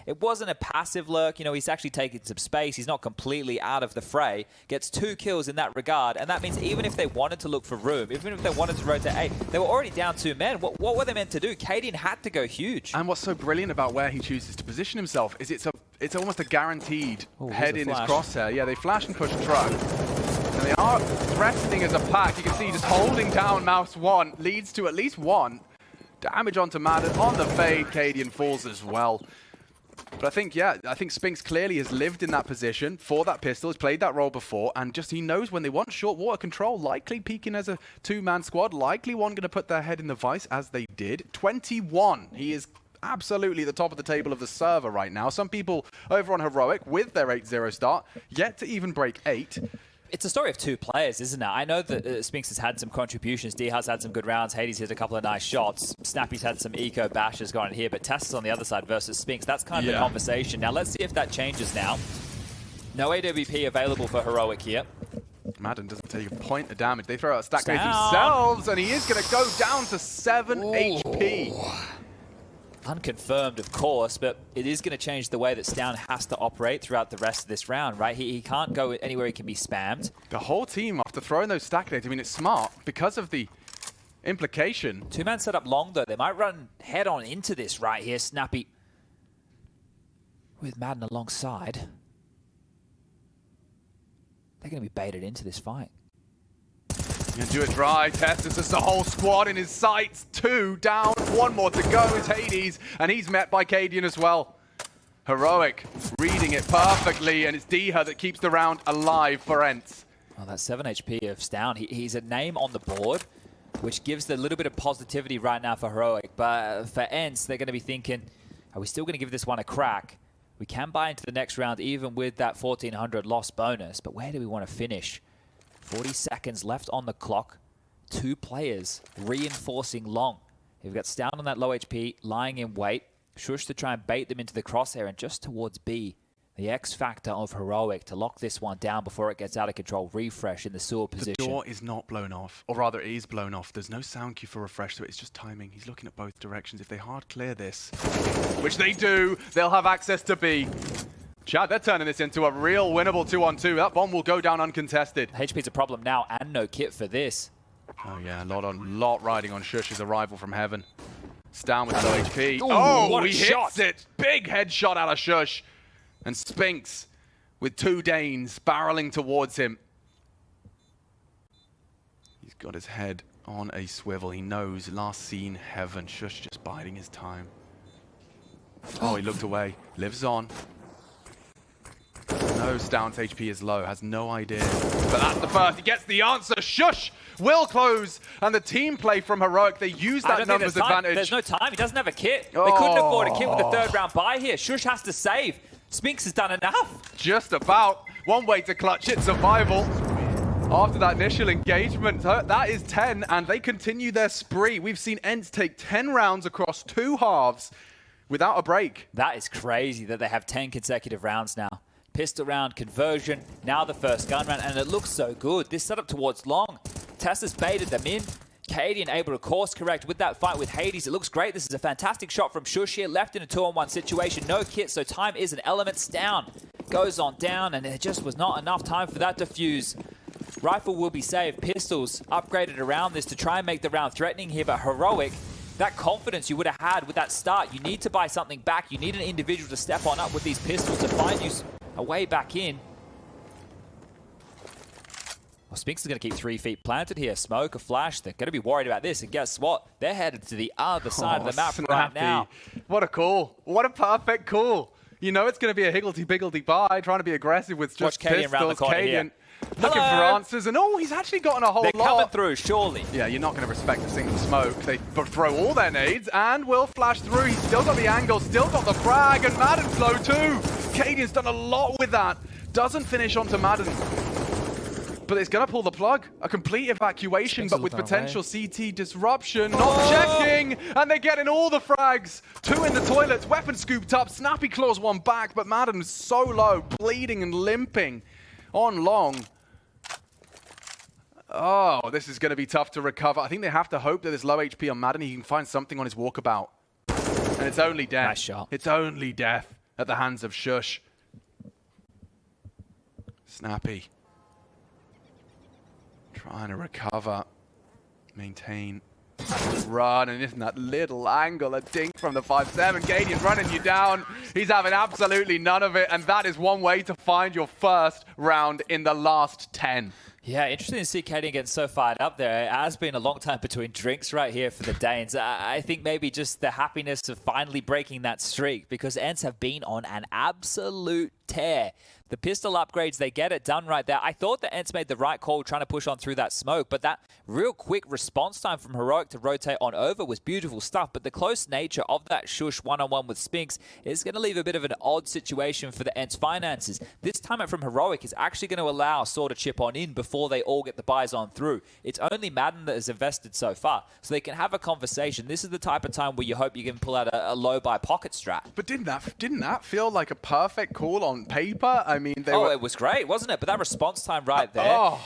it wasn't a passive lurk, you know, he's actually taking some space. He's not completely out of the fray. Gets 2 kills in that regard, and that means even if they wanted to look for room, even if they wanted to rotate A, they were already down 2 men. What were they meant to do? Cadian had to go huge. And what's so brilliant about where he chooses to position himself is it's almost a guaranteed head in his crosshair. Yeah, they flash and push truck. And they are threatening as a pack. You can see just holding down Mouse 1 leads to at least 1. Damage onto Madden on the fade. Cadian falls as well. But I think Spinks clearly has lived in that position for that pistol, has played that role before, and just he knows when they want short water control, likely peeking as a 2-man squad, likely one going to put their head in the vice as they did. 21. He is absolutely the top of the table of the server right now. Some people over on Heroic with their 8-0 start, yet to even break 8. It's a story of 2 players, isn't it? I know that Spinks has had some contributions. D has had some good rounds. Hades hit a couple of nice shots. Snappy's had some eco bashes going here, but Tess is on the other side versus Spinks. That's kind of the conversation. Now, let's see if that changes now. No AWP available for Heroic here. Madden doesn't take a point of damage. They throw out a stack grenade themselves, and he is going to go down to 7 HP. Unconfirmed, of course, but it is going to change the way that Stown has to operate throughout the rest of this round, right? He can't go anywhere he can be spammed. The whole team, after throwing those stack grenades, I mean, it's smart because of the implication. 2-man set up long, though. They might run head-on into this right here. Snappy with Madden alongside. They're going to be baited into this fight. Gonna do it dry. Testus is the whole squad in his sights. 2 down, 1 more to go. It's Hades, and he's met by Cadian as well. Heroic reading it perfectly, and it's Diha that keeps the round alive for ENCE. Well, that's 7 HP of Stown. He's a name on the board, which gives a little bit of positivity right now for Heroic. But for ENCE, they're going to be thinking, are we still going to give this one a crack? We can buy into the next round, even with that 1,400 loss bonus. But where do we want to finish? 40 seconds left on the clock. 2 players reinforcing long. We've got Stown on that low HP, lying in wait. Shush to try and bait them into the crosshair, and just towards B, the X factor of Heroic to lock this one down before it gets out of control. Refresh in the sewer position. The door is not blown off, or rather it is blown off. There's no sound cue for refresh, so it's just timing. He's looking at both directions. If they hard clear this, which they do, they'll have access to B. Chad, they're turning this into a real winnable 2-on-2. That bomb will go down uncontested. HP's a problem now, and no kit for this. Oh yeah, a lot riding on Shush's arrival from heaven. Stown with low HP. Ooh, oh, he hits it! Big headshot out of Shush. And Spinks with 2 Danes barreling towards him. He's got his head on a swivel. He knows, last seen heaven. Shush just biding his time. Oh, he looked away. Lives on. knows Stown's HP is low, has no idea. But that's the first. He gets the answer. Shush will close. And the team play from Heroic, they use that numbers advantage. There's no time. He doesn't have a kit. They couldn't afford a kit with the third round buy here. Shush has to save. Spinks has done enough. Just about. One way to clutch it, survival. After that initial engagement, that is 10, and they continue their spree. We've seen ENCE take 10 rounds across 2 halves without a break. That is crazy that they have 10 consecutive rounds now. Pistol round, conversion, now the first gun round, and it looks so good. This setup towards long. Tessa's baited them in. Cadian able to course correct with that fight with Hades. It looks great. This is a fantastic shot from Shush here. Left in a 2-on-1 situation. No kit, so time is an element. Down. Goes on down, and it just was not enough time for that to fuse. Rifle will be saved. Pistols upgraded around this to try and make the round threatening here, but Heroic, that confidence you would have had with that start, you need to buy something back. You need an individual to step on up with these pistols to find you a way back in. Well, Spinks is going to keep 3 feet planted here. Smoke, a flash. They're going to be worried about this. And guess what? They're headed to the other side of the map right now. What a call. What a perfect call. You know it's going to be a higgledy-piggledy buy, trying to be aggressive with just pistols. Around the corner here. Looking for answers. And oh, he's actually gotten a whole lot. They're coming through, surely. Yeah, you're not going to respect a single smoke. They throw all their nades and will flash through. He's still got the angle, still got the frag, and Madden's low too. Cadian's done a lot with that. Doesn't finish onto Madden. But it's going to pull the plug. A complete evacuation, but with potential CT disruption. Not checking, and they're getting all the frags. 2 in the toilets, weapon scooped up. Snappy claws 1 back, but Madden's so low, bleeding and limping on long. Oh, this is going to be tough to recover. I think they have to hope that there's low HP on Madden. He can find something on his walkabout. And it's only death. Nice shot. It's only death at the hands of Shush. Snappy. Trying to recover, maintain, run, and isn't that little angle, a dink from the 5-7. Cadian's running you down. He's having absolutely none of it, and that is one way to find your first round in the last 10. Yeah, interesting to see Cadian getting so fired up there. It has been a long time between drinks right here for the Danes. I think maybe just the happiness of finally breaking that streak, because ENCE have been on an absolute tear. The pistol upgrades, they get it done right there. I thought that ENCE made the right call trying to push on through that smoke, but that real quick response time from Heroic to rotate on over was beautiful stuff. But the close nature of that Shush one-on-one with Spinks is going to leave a bit of an odd situation for the ENCE finances. This time out from Heroic is actually going to allow Saw to chip on in before they all get the buys on through. It's only Madden that has invested so far, so they can have a conversation. This is the type of time where you hope you can pull out a low buy pocket strat. But didn't that feel like a perfect call on paper? I mean, it was great, wasn't it? But that response time right there,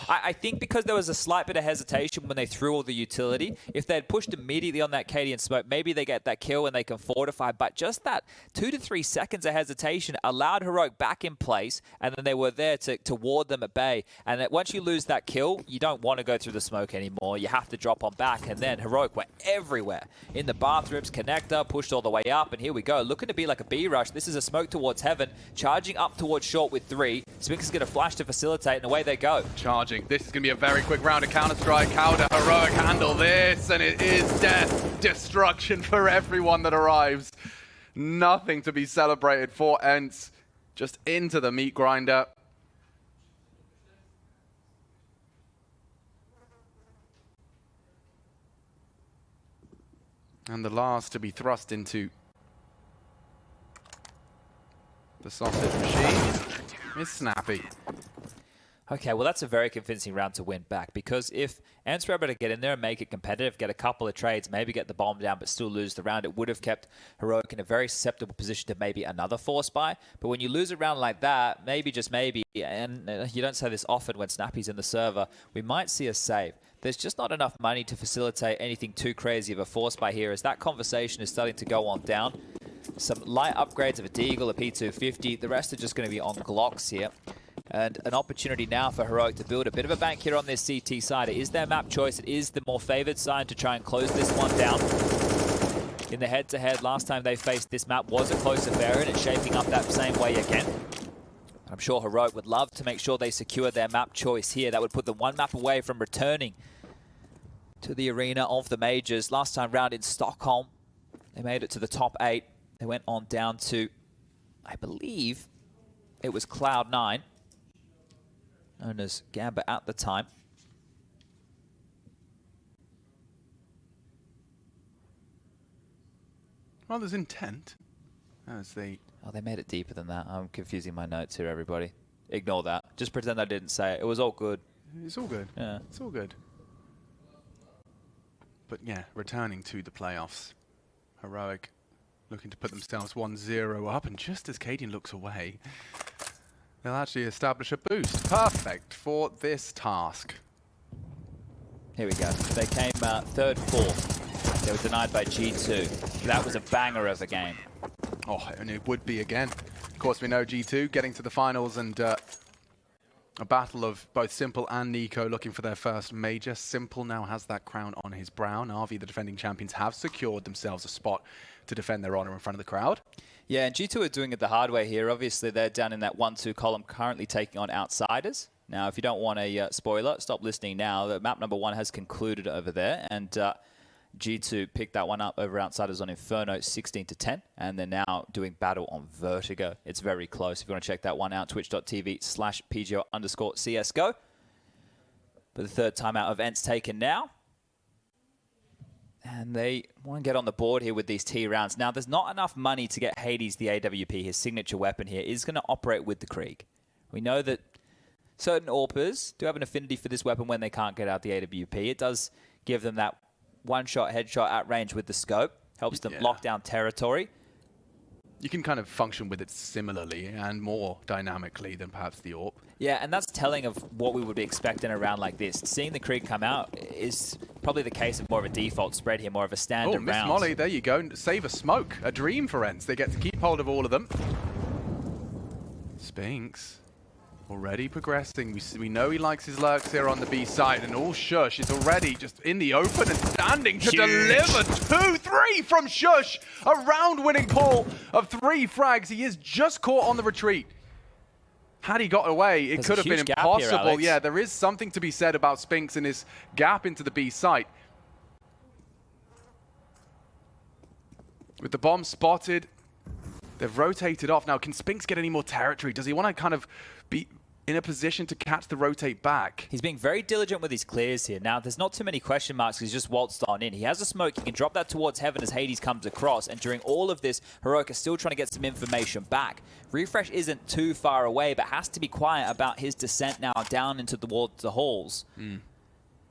I think because there was a slight bit of hesitation when they threw all the utility, if they had pushed immediately on that Cadian smoke, maybe they get that kill and they can fortify. But just that 2 to 3 seconds of hesitation allowed Heroic back in place, and then they were there to ward them at bay. And that once you lose that kill, you don't want to go through the smoke anymore. You have to drop on back. And then Heroic were everywhere. In the bathrooms, connector, pushed all the way up, and here we go. Looking to be like a B rush. This is a smoke towards heaven, charging up towards short with 3. Spinks is going to flash to facilitate, and away they go. Charging. This is going to be a very quick round of Counter-Strike. How do Heroic handle this? And it is death, destruction for everyone that arrives. Nothing to be celebrated for ENCE. Just into the meat grinder. And the last to be thrust into the sausage machine is Snappy. Okay, well, that's a very convincing round to win back, because if ENCE were able to get in there and make it competitive, get a couple of trades, maybe get the bomb down but still lose the round, it would have kept Heroic in a very susceptible position to maybe another force buy. But when you lose a round like that, maybe, just maybe, and you don't say this often when Snappy's in the server, we might see a save. There's just not enough money to facilitate anything too crazy of a force buy here, as that conversation is starting to go on down. Some light upgrades of a Deagle, a P250, the rest are just going to be on Glocks here. And an opportunity now for Heroic to build a bit of a bank here on this CT side. It is their map choice. It is the more favored side to try and close this one down. In the head-to-head, last time they faced this map was a close affair, and it's shaping up that same way again. I'm sure Heroic would love to make sure they secure their map choice here. That would put them one map away from returning to the arena of the majors. Last time round in Stockholm, they made it to the top 8. They went on down to, I believe, it was Cloud9, known as Gamba at the time. Well, there's intent. As they... Oh, they made it deeper than that. I'm confusing my notes here, everybody. Ignore that. Just pretend I didn't say it. It was all good. It's all good. Yeah. It's all good. But yeah, returning to the playoffs. Heroic looking to put themselves 1-0 up, and just as Cadian looks away, they'll actually establish a boost. Perfect for this task. Here we go. They came third, fourth. They were denied by G2. That was a banger of a game. Oh, and it would be again. Of course, we know G2 getting to the finals and A battle of both Simple and Nico looking for their first major. Simple now has that crown on his brow. Na'Vi, the defending champions, have secured themselves a spot to defend their honor in front of the crowd. Yeah, and G2 are doing it the hard way here. Obviously, they're down in that 1-2 column, currently taking on Outsiders. Now, if you don't want a spoiler, stop listening now. The map number 1 has concluded over there, and G2 picked that one up over Outsiders on Inferno, 16-10, and they're now doing battle on Vertigo. It's very close. If you want to check that one out, twitch.tv/PGL_CSGO. But the third timeout of ENCE taken now. And they want to get on the board here with these T rounds. Now, there's not enough money to get Hades, the AWP, his signature weapon here, is going to operate with the Krieg. We know that certain AWPers do have an affinity for this weapon when they can't get out the AWP. It does give them that one-shot headshot at range with the scope. Helps them lock down territory. You can kind of function with it similarly and more dynamically than perhaps the AWP. Yeah, and that's telling of what we would be expecting a round like this. Seeing the Krieg come out is probably the case of more of a default spread here, more of a standard round. Miss Molly, there you go. Save a smoke. A dream for ENCE. They get to keep hold of all of them. Spinks already progressing. We know he likes his lurks here on the B side, and all Shush is already just in the open and standing to deliver 2-3 from Shush. A round-winning pull of 3 frags. He is just caught on the retreat. Had he got away, it could have been impossible. Yeah, there is something to be said about Spinks and his gap into the B site. With the bomb spotted, they've rotated off. Now, can Spinks get any more territory? Does he want to kind of be in a position to catch the rotate back? He's being very diligent with his clears here. Now, there's not too many question marks. He's just waltzed on in. He has a smoke. He can drop that towards heaven as Hades comes across. And during all of this, Heroic is still trying to get some information back. Refresh isn't too far away, but has to be quiet about his descent now down into towards the halls.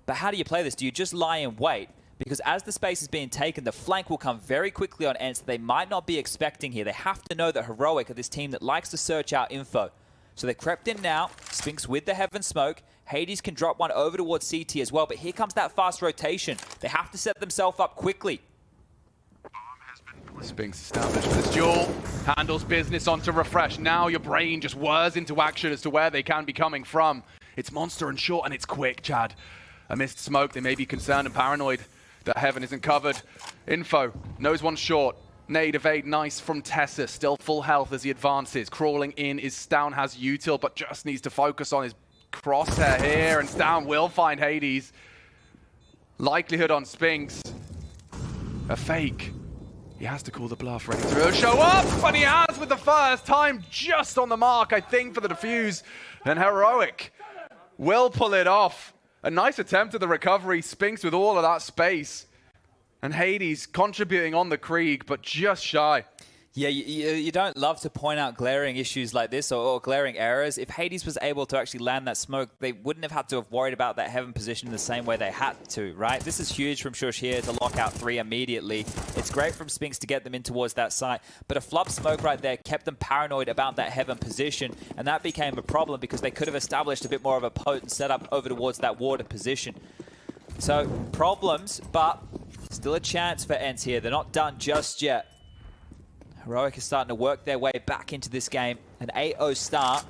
But how do you play this? Do you just lie in wait? Because as the space is being taken, the flank will come very quickly on ENCE that they might not be expecting here. They have to know that Heroic are this team that likes to search out info. So they crept in now. Spinks with the heaven smoke. Hades can drop one over towards CT as well. But here comes that fast rotation. They have to set themselves up quickly. Spinks established for this duel. Handles business onto Refresh. Now your brain just whirs into action as to where they can be coming from. It's Monster and short, and it's quick, Chad. A missed smoke. They may be concerned and paranoid that heaven isn't covered. Info. Knows one short. Nade evade, nice from Tessa. Still full health as he advances. Crawling in is Stown, has util, but just needs to focus on his crosshair here, and Stown will find Hades. Likelihood on Spinks. A fake. He has to call the bluff, ready to show up, and he has with the first time just on the mark, I think, for the defuse. And Heroic will pull it off. A nice attempt at the recovery. Spinks with all of that space. And Hades contributing on the Krieg, but just shy. Yeah, you don't love to point out glaring issues like this or glaring errors. If Hades was able to actually land that smoke, they wouldn't have had to have worried about that heaven position in the same way they had to, right? This is huge from Shush here to lock out 3 immediately. It's great from Spinks to get them in towards that site, but a flub smoke right there kept them paranoid about that heaven position, and that became a problem because they could have established a bit more of a potent setup over towards that water position. So, problems, but still a chance for ENCE here. They're not done just yet. Heroic is starting to work their way back into this game. An 8-0 start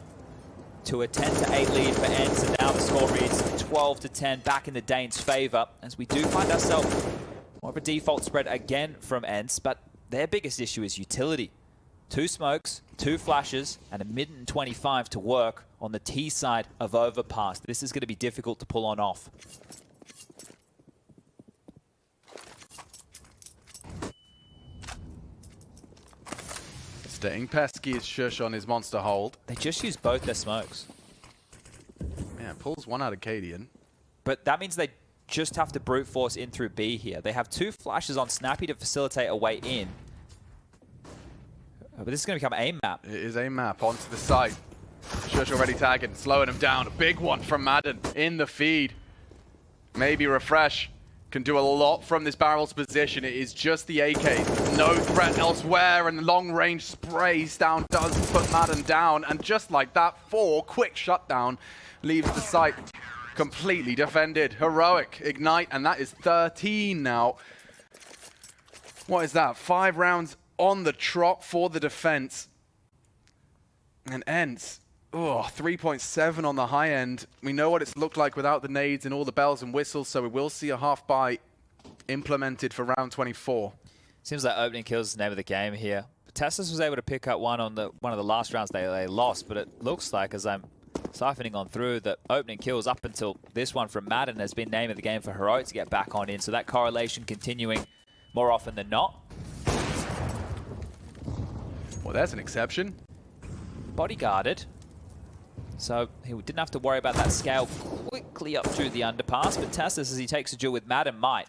to a 10-8 lead for ENCE, and now the score reads 12-10 back in the Danes' favor, as we do find ourselves more of a default spread again from ENCE, but their biggest issue is utility. 2 smokes, 2 flashes, and a mid and 25 to work on the T side of Overpass. This is going to be difficult to pull on off. Staying pesky is Shush on his monster hold. They just used both their smokes. Yeah, pulls one out of Cadian. But that means they just have to brute force in through B here. They have 2 flashes on Snappy to facilitate a way in. But this is going to become a map. It is a map onto the site. Shush already tagging, slowing him down. A big one from Madden in the feed. Maybe Refresh can do a lot from this barrel's position. It is just the AK. No threat elsewhere, and the long-range sprays down does put Madden down. And just like that, 4 quick shutdown leaves the site completely defended. Heroic ignite, and that is 13 now. What is that? 5 rounds on the trot for the defense. And ENCE Oh, 3.7 on the high end. We know what it's looked like without the nades and all the bells and whistles, so we will see a half buy implemented for round 24. Seems like opening kills is the name of the game here. Tessus was able to pick up one on one of the last rounds they lost, but it looks like, as I'm siphoning on through, that opening kills up until this one from Madden has been name of the game for Heroic to get back on in, so that correlation continuing more often than not. Well, there's an exception. Bodyguarded. So he didn't have to worry about that scale quickly up to the underpass, but Tessus, as he takes a duel with Madden, might.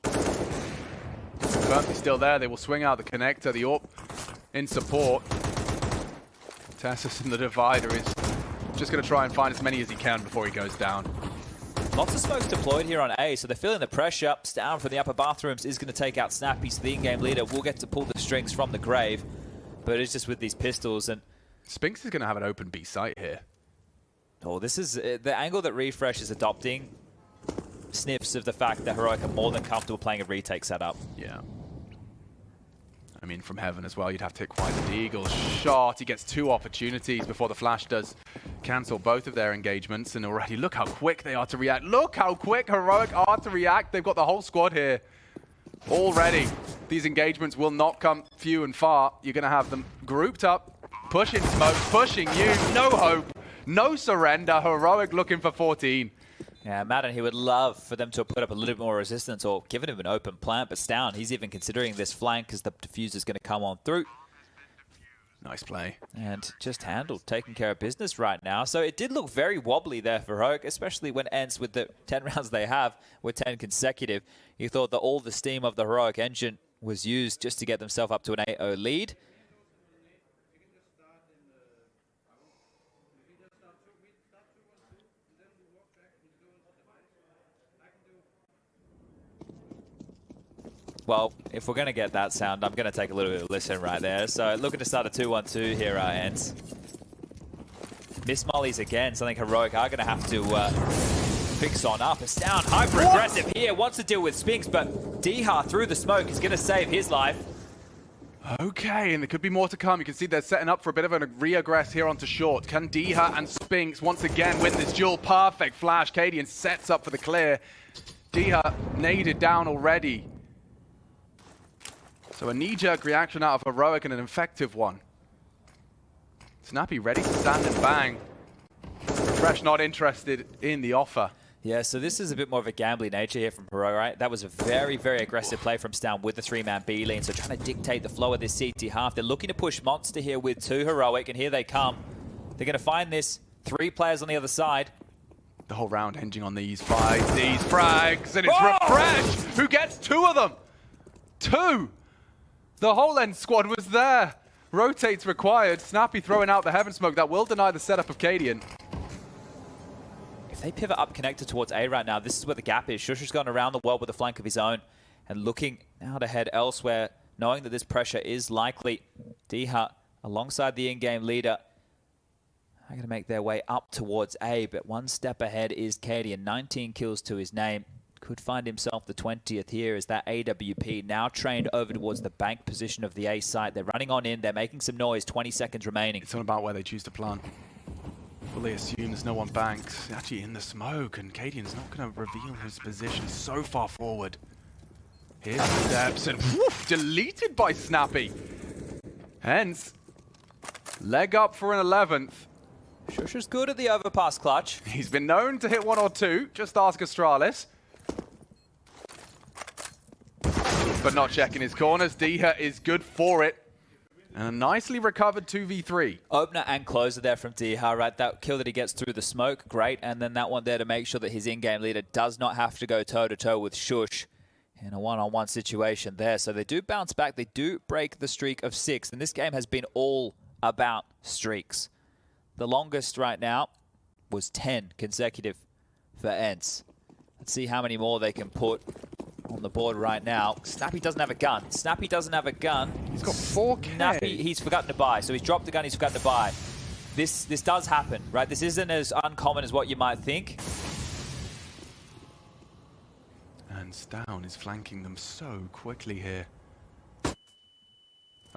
Currently still there. They will swing out the connector. The AWP in support. Tessus in the divider is just going to try and find as many as he can before he goes down. Lots of smokes deployed here on A, so they're feeling the pressure. Down from the upper bathrooms is going to take out Snappy, so the in-game leader will get to pull the strings from the grave. But it's just with these pistols, and Spinks is going to have an open B site here. oh, this is the angle that Refresh is adopting. Sniffs of the fact that Heroic are more than comfortable playing a retake setup. Yeah. I mean, from heaven as well, you'd have to hit quite the Eagle shot. He gets 2 opportunities before the Flash does cancel both of their engagements. And already, look how quick they are to react. Look how quick Heroic are to react. They've got the whole squad here already. These engagements will not come few and far. You're going to have them grouped up, pushing smoke, pushing you. No hope, no surrender. Heroic looking for 14. Yeah, Madden, he would love for them to put up a little bit more resistance or given him an open plant, but Stown, he's even considering this flank as the diffuser's going to come on through. Nice play. And just handled, taking care of business right now. So it did look very wobbly there for Heroic, especially when ENCE, with the 10 rounds they have, with 10 consecutive. You thought that all the steam of the Heroic engine was used just to get themselves up to an 8-0 lead. Well, if we're going to get that sound, I'm going to take a little bit of a listen right there. So looking to start a 2-1-2 here, ENCE. Miss mollies again, so I think Heroic are going to have to fix on up. It's down, hyper-aggressive here, wants to deal with Spinks, but Diha through the smoke is going to save his life. Okay, and there could be more to come. You can see they're setting up for a bit of a re-aggress here onto short. Can Diha and Spinks once again win this duel? Perfect flash. Cadian sets up for the clear. Diha naded down already. So a knee-jerk reaction out of Heroic and an effective one. Snappy ready to stand and bang. Refresh not interested in the offer. Yeah, so this is a bit more of a gambling nature here from Heroic, right? That was a very, very aggressive play from Stown with the 3-man B lane. So trying to dictate the flow of this CT half. They're looking to push Monster here with 2 Heroic, and here they come. They're going to find this. 3 players on the other side. The whole round hinging on these fights, these frags, and it's Refresh who gets 2 of them. 2! The whole end squad was there. Rotates required. Snappy throwing out the heaven smoke. That will deny the setup of Cadian. If they pivot up connected towards A right now, this is where the gap is. Shush has gone around the world with a flank of his own and looking now to head elsewhere, knowing that this pressure is likely. Diha, alongside the in-game leader, are going to make their way up towards A, but one step ahead is Cadian. 19 kills to his name. Could find himself the 20th here as that AWP now trained over towards the bank position of the A site. They're running on in. They're making some noise. 20 seconds remaining. It's all about where they choose to plant. Well, they assume there's no one banks. Actually in the smoke, and Cadian's not going to reveal his position. He's so far forward. Here's the steps, and woof, deleted by Snappy. Hence, leg up for an 11th. Shush is good at the overpass clutch. He's been known to hit 1 or 2. Just ask Astralis. But not checking his corners. Diha is good for it. And a nicely recovered 2v3. Opener and closer there from Diha, right? That kill that he gets through the smoke, great. And then that one there to make sure that his in-game leader does not have to go toe-to-toe with Shush in a one-on-one situation there. So they do bounce back. They do break the streak of 6. And this game has been all about streaks. The longest right now was 10 consecutive for ENCE. Let's see how many more they can put on the board right now. Snappy doesn't have a gun. Snappy doesn't have a gun. He's got 4K. Snappy, he's forgotten to buy. So he's dropped the gun, he's forgotten to buy. This does happen, right? This isn't as uncommon as what you might think. And Stown is flanking them so quickly here.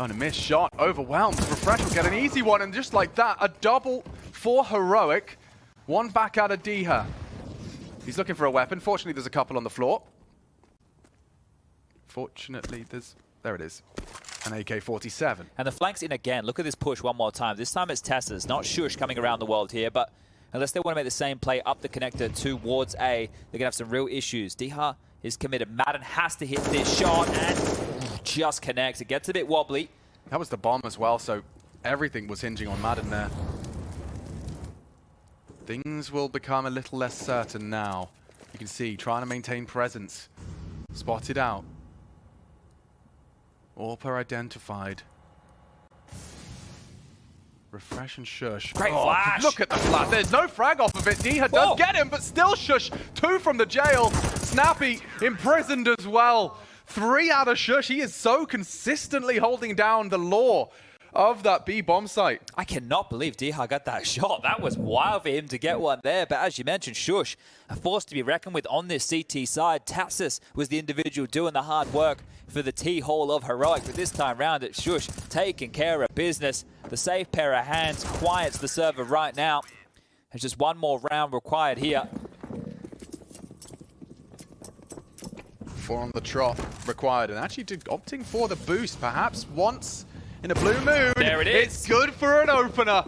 Oh, and a missed shot. Overwhelmed. Refresh will get an easy one, and just like that, a double for Heroic. One back out of Diha. He's looking for a weapon. Fortunately, there's a couple on the floor. Fortunately, there it is. An AK-47. And the flank's in again. Look at this push one more time. This time it's Tessa's, not Shush coming around the world here, but unless they want to make the same play up the connector towards A, they're going to have some real issues. Diha is committed. Madden has to hit this shot and just connects. It gets a bit wobbly. That was the bomb as well, so everything was hinging on Madden there. Things will become a little less certain now. You can see, trying to maintain presence. Spotted out. Orpa identified. Refresh and Shush. Great flash! Look at the flash. There's no frag off of it. Diha does get him, but still Shush. 2 from the jail. Snappy imprisoned as well. 3 out of Shush. He is so consistently holding down the law of that B bomb site. I cannot believe Diha got that shot. That was wild for him to get one there. But as you mentioned, Shush, a force to be reckoned with on this CT side. Tassus was the individual doing the hard work for the T-Hall of Heroic. But this time round, it's Shush taking care of business. The safe pair of hands quiets the server right now. There's just one more round required here. 4 on the trot required. And actually opting for the boost, perhaps once in a blue moon. There it is. It's good for an opener.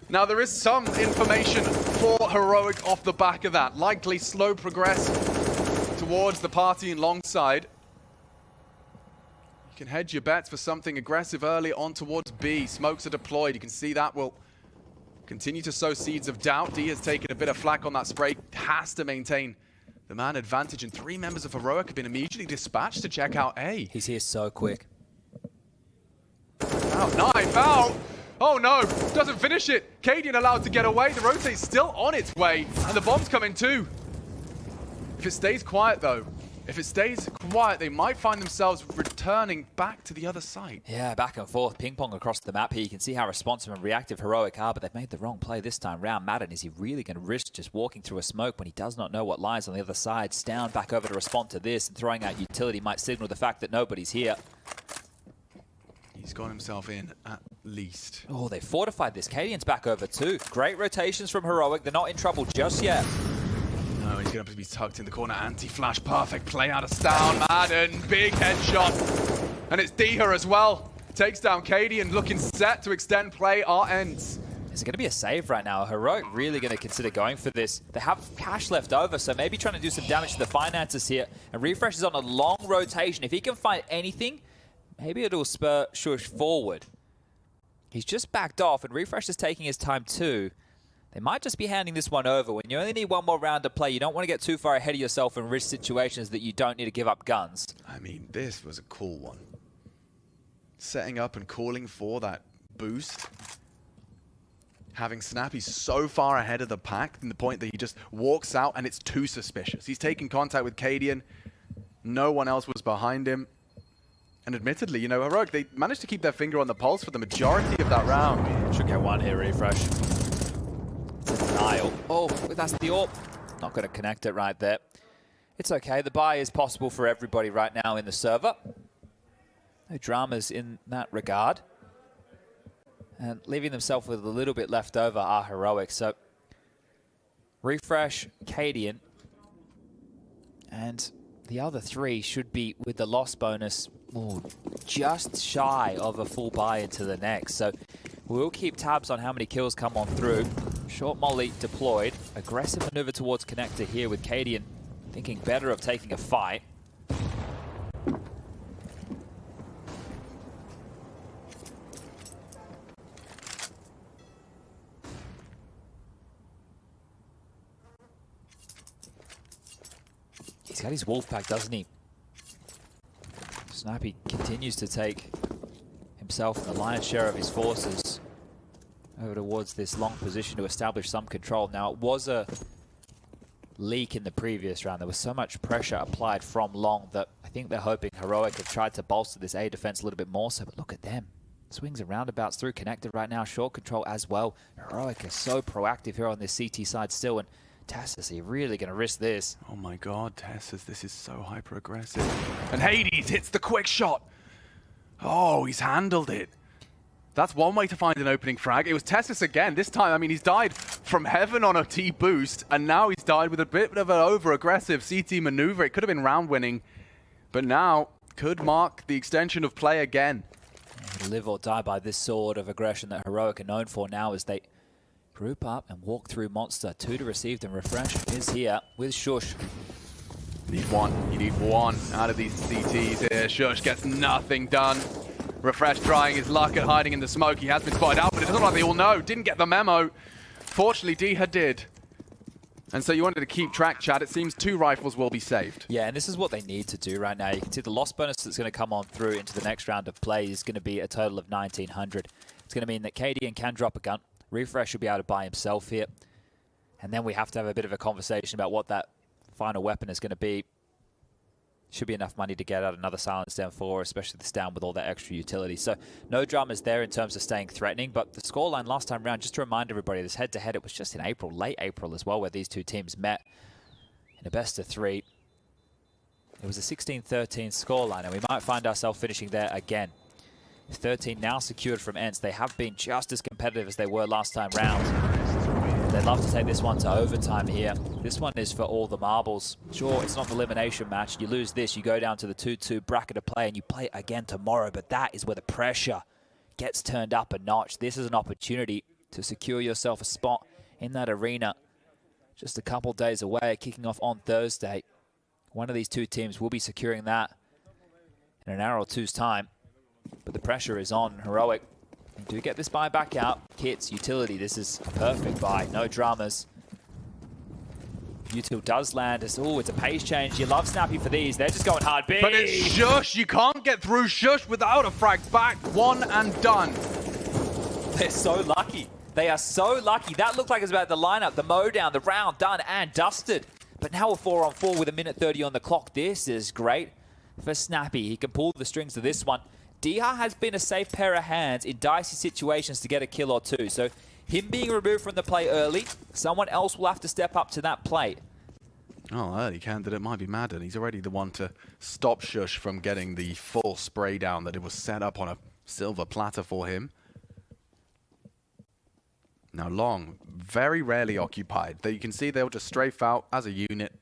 Now, there is some information for Heroic off the back of that. Likely slow progress towards the party and long side. You can hedge your bets for something aggressive early on towards B. Smokes are deployed. You can see that will continue to sow seeds of doubt. D has taken a bit of flack on that spray. Has to maintain the man advantage. And 3 members of Heroic have been immediately dispatched to check out A. He's here so quick. Out, knife out! Oh no, doesn't finish it. Cadian allowed to get away. The rotate's still on its way, and the bomb's coming too. If it stays quiet though, if it stays quiet, they might find themselves returning back to the other side. Yeah, back and forth, ping pong across the map here. You can see how responsive and reactive Heroic are, but they've made the wrong play this time round. Madden, is he really going to risk just walking through a smoke when he does not know what lies on the other side? Stound back over to respond to this, and throwing out utility might signal the fact that nobody's here. He's got himself in at least. Oh, they fortified this. Cadian's back over too. Great rotations from Heroic. They're not in trouble just yet. No, he's going to be tucked in the corner. Anti-flash, perfect play out of Stound. Madden, big headshot. And it's Diha as well. Takes down Cadian, looking set to extend play. Our ends. Is it going to be a save right now? Heroic really going to consider going for this. They have cash left over, so maybe trying to do some damage to the finances here. And Refresh is on a long rotation. If he can find anything, maybe it'll spur Shush forward. He's just backed off, and Refresh is taking his time too. They might just be handing this one over. When you only need one more round to play, you don't want to get too far ahead of yourself in risk situations that you don't need to give up guns. I mean, this was a cool one. Setting up and calling for that boost. Having Snappy so far ahead of the pack in the point that he just walks out and it's too suspicious. He's taking contact with Cadian. No one else was behind him. And admittedly, you know, Heroic, they managed to keep their finger on the pulse for the majority of that round. Should get one here, Refresh. It's a denial. Oh, that's the AWP. Not going to connect it right there. It's okay. The buy is possible for everybody right now in the server. No dramas in that regard. And leaving themselves with a little bit left over are Heroic. So, Refresh, Cadian, and the other 3 should be with the loss bonus just shy of a full buy into the next. So we'll keep tabs on how many kills come on through. Short molly deployed. Aggressive maneuver towards connector here with Cadian thinking better of taking a fight. He's got his wolf pack, doesn't he? Snappy continues to take himself and the lion's share of his forces over towards this long position to establish some control. Now, it was a leak in the previous round. There was so much pressure applied from long that I think they're hoping Heroic have tried to bolster this A defense a little bit more so, but look at them. Swings and roundabouts through connected right now. Short control as well. Heroic is so proactive here on this CT side still, and Tassus, are you really going to risk this? Oh my god, Tassus, this is so hyper-aggressive. And Hades hits the quick shot. Oh, he's handled it. That's one way to find an opening frag. It was Tessus again. This time, I mean, he's died from heaven on a T-boost, and now he's died with a bit of an over-aggressive CT maneuver. It could have been round-winning, but now could mark the extension of play again. Live or die by this sort of aggression that Heroic are known for now as they group up and walk through Monster. 2 to receive, and Refresh is here with Shush. You need one out of these CTs here. Shush gets nothing done. Refresh trying his luck at hiding in the smoke. He has been spotted out, but it doesn't look like they all know. Didn't get the memo. Fortunately, Diha did. And so you wanted to keep track, Chad. It seems 2 rifles will be saved. Yeah, and this is what they need to do right now. You can see the loss bonus that's going to come on through into the next round of play is going to be a total of 1,900. It's going to mean that KDN can drop a gun. Refresh will be able to buy himself here. And then we have to have a bit of a conversation about what that final weapon is going to be. Should be enough money to get out another silenced M4, especially this down with all that extra utility. So no dramas there in terms of staying threatening, but the scoreline last time round, just to remind everybody, this head-to-head, it was just in April, late April as well, where these two teams met in a best of 3. It was a 16-13 scoreline, and we might find ourselves finishing there again. 13 now secured from ENCE. They have been just as competitive as they were last time round. They'd love to take this one to overtime here. This one is for all the marbles. Sure, it's not an elimination match. You lose this, you go down to the 2-2 bracket of play, and you play again tomorrow. But that is where the pressure gets turned up a notch. This is an opportunity to secure yourself a spot in that arena. Just a couple days away, kicking off on Thursday. One of these two teams will be securing that in an hour or two's time. But the pressure is on Heroic. Do get this buy back out. Kits, utility, this is a perfect buy. No dramas. Util does land. It's a pace change. You love Snappy for these. They're just going hard B. But it's Shush. You can't get through Shush without a frag back. One and done. They're so lucky. They are so lucky. That looked like it was about the lineup, the mow down, the round done and dusted. But now we're 4-on-4 with 1:30 on the clock. This is great for Snappy. He can pull the strings of this one. Diha has been a safe pair of hands in dicey situations to get a kill or two. So him being removed from the play early, someone else will have to step up to that plate. Oh, early candidate might be Madden. He's already the one to stop Shush from getting the full spray down that it was set up on a silver platter for him. Now Long, very rarely occupied. You can see they'll just strafe out as a unit.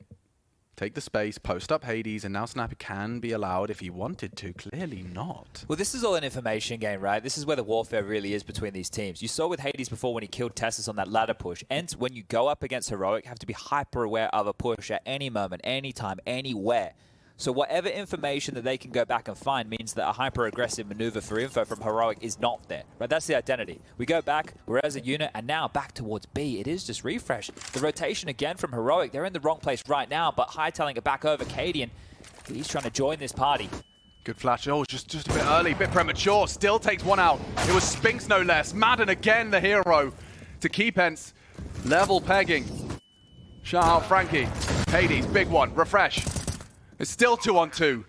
Take the space, post up Hades, and now Snappy can be allowed if he wanted to. Clearly not. Well, this is all an information game, right? This is where the warfare really is between these teams. You saw with Hades before when he killed Tessus on that ladder push. And when you go up against Heroic, you have to be hyper aware of a push at any moment, anytime, anywhere. So whatever information that they can go back and find means that a hyper-aggressive maneuver for info from Heroic is not there. Right? That's the identity. We go back, we're as a unit, and now back towards B. It is just Refresh. The rotation again from Heroic. They're in the wrong place right now, but hightailing it back over Cadian. He's trying to join this party. Good flash. Oh, just a bit early, a bit premature. Still takes one out. It was Spinks no less. Madden again, the hero to keep ENCE level pegging. Shout out Frankie. Hades, big one. Refresh. It's still 2-on-2.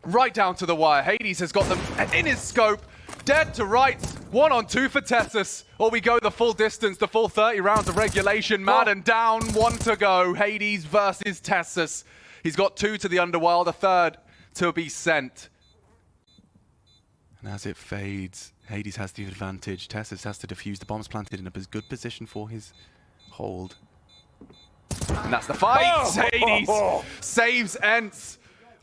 Right down to the wire. Hades has got them in his scope. Dead to right. 1-on-2 for Tessus. Or we go the full distance, the full 30 rounds of regulation. Madden down, 1 to go. Hades versus Tessus. He's got 2 to the underworld, a 3rd to be sent. And as it fades, Hades has the advantage. Tessus has to defuse the bombs planted in a good position for his hold. And that's the fight. Hades saves ENCE.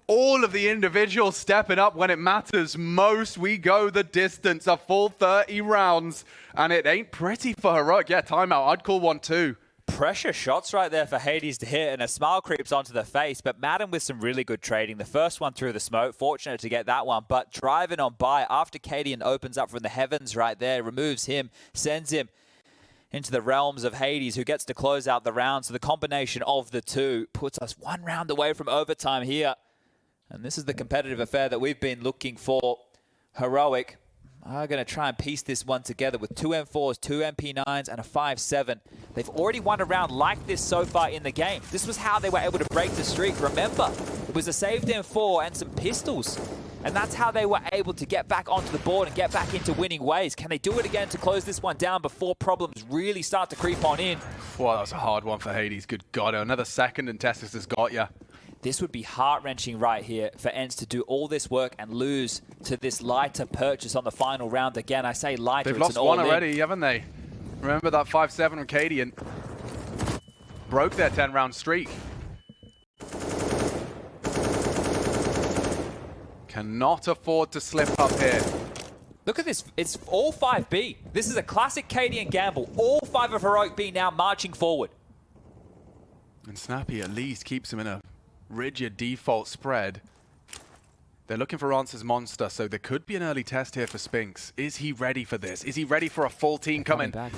All of the individuals stepping up when it matters most. We go the distance, a full 30 rounds. And it ain't pretty for Heroic. Yeah, timeout. I'd call 1 too. Pressure shots right there for Hades to hit, and a smile creeps onto the face. But Madden with some really good trading. The first one through the smoke, fortunate to get that one. But driving on by after Cadian opens up from the heavens right there, removes him, sends him into the realms of Hades, who gets to close out the round. So the combination of the two puts us 1 round away from overtime here. And this is the competitive affair that we've been looking for. Heroic are going to try and piece this one together with 2 M4s, 2 MP9s, and a 5.7. They've already won a round like this so far in the game. This was how they were able to break the streak. Remember, it was a saved M4 and some pistols. And that's how they were able to get back onto the board and get back into winning ways. Can they do it again to close this one down before problems really start to creep on in? Well, that was a hard one for Hades. Good God, another second and Tessus has got ya. This would be heart-wrenching right here for ENCE to do all this work and lose to this lighter purchase on the final round. Again, I say lighter. They've lost one already, haven't they? Remember that 5-7 with Cadian? Broke their 10-round streak. Cannot afford to slip up here. Look at this. It's all 5B. This is a classic Cadian gamble. All 5 of Heroic B now marching forward. And Snappy at least keeps him in a rigid default spread. They're looking for ENCE's monster, so there could be an early test here for Spinks. Is he ready for this? Is he ready for a full team coming? Back.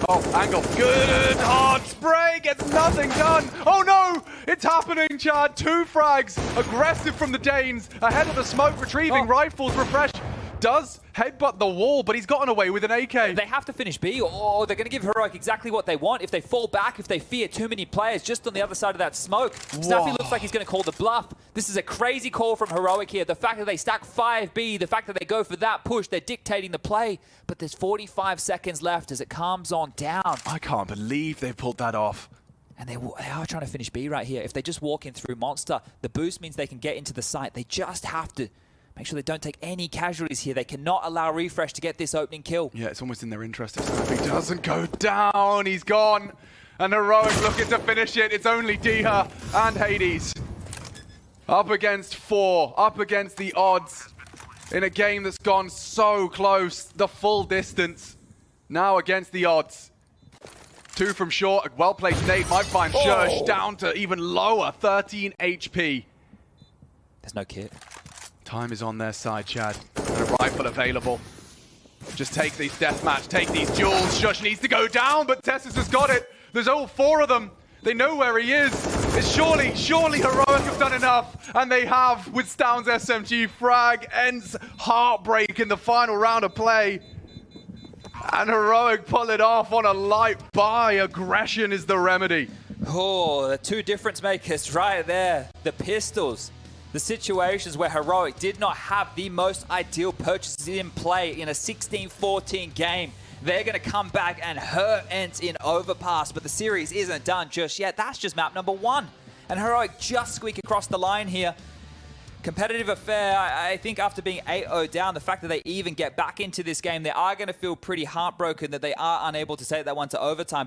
Oh, angle. Good hard spray. Gets nothing done. Oh no! It's happening, Chad. 2 frags. Aggressive from the Danes. Ahead of the smoke, retrieving rifles, refresh. Does headbutt the wall, but he's gotten away with an AK. They have to finish B, or they're going to give Heroic exactly what they want. If they fall back, if they fear too many players just on the other side of that smoke, Snappy looks like he's going to call the bluff. This is a crazy call from Heroic here. The fact that they stack 5B, the fact that they go for that push, they're dictating the play. But there's 45 seconds left as it calms on down. I can't believe they pulled that off. And they are trying to finish B right here. If they just walk in through Monster, the boost means they can get into the site. They just have to make sure they don't take any casualties here. They cannot allow Refresh to get this opening kill. Yeah, it's almost in their interest if Snappy doesn't go down. He's gone. And Heroic looking to finish it. It's only Diha and Hades. Up against 4. Up against the odds. In a game that's gone so close. The full distance. Now against the odds. 2 from short. A well-placed nade might find Church down to even lower. 13 HP. There's no kit. Time is on their side, Chad. And a rifle available. Just take these deathmatch, take these duels. Shush needs to go down, but Tessus has got it. There's all 4 of them. They know where he is. It's surely Heroic have done enough. And they have with Stown's SMG frag. ENCE heartbreak in the final round of play. And Heroic pull it off on a light buy. Aggression is the remedy. Oh, the 2 difference makers right there. The pistols. The situations where Heroic did not have the most ideal purchases in play in a 16-14 game. They're going to come back and hurt ENCE in Overpass, but the series isn't done just yet. That's just map number 1. And Heroic just squeak across the line here. Competitive affair, I think after being 8-0 down, the fact that they even get back into this game, they are going to feel pretty heartbroken that they are unable to take that one to overtime.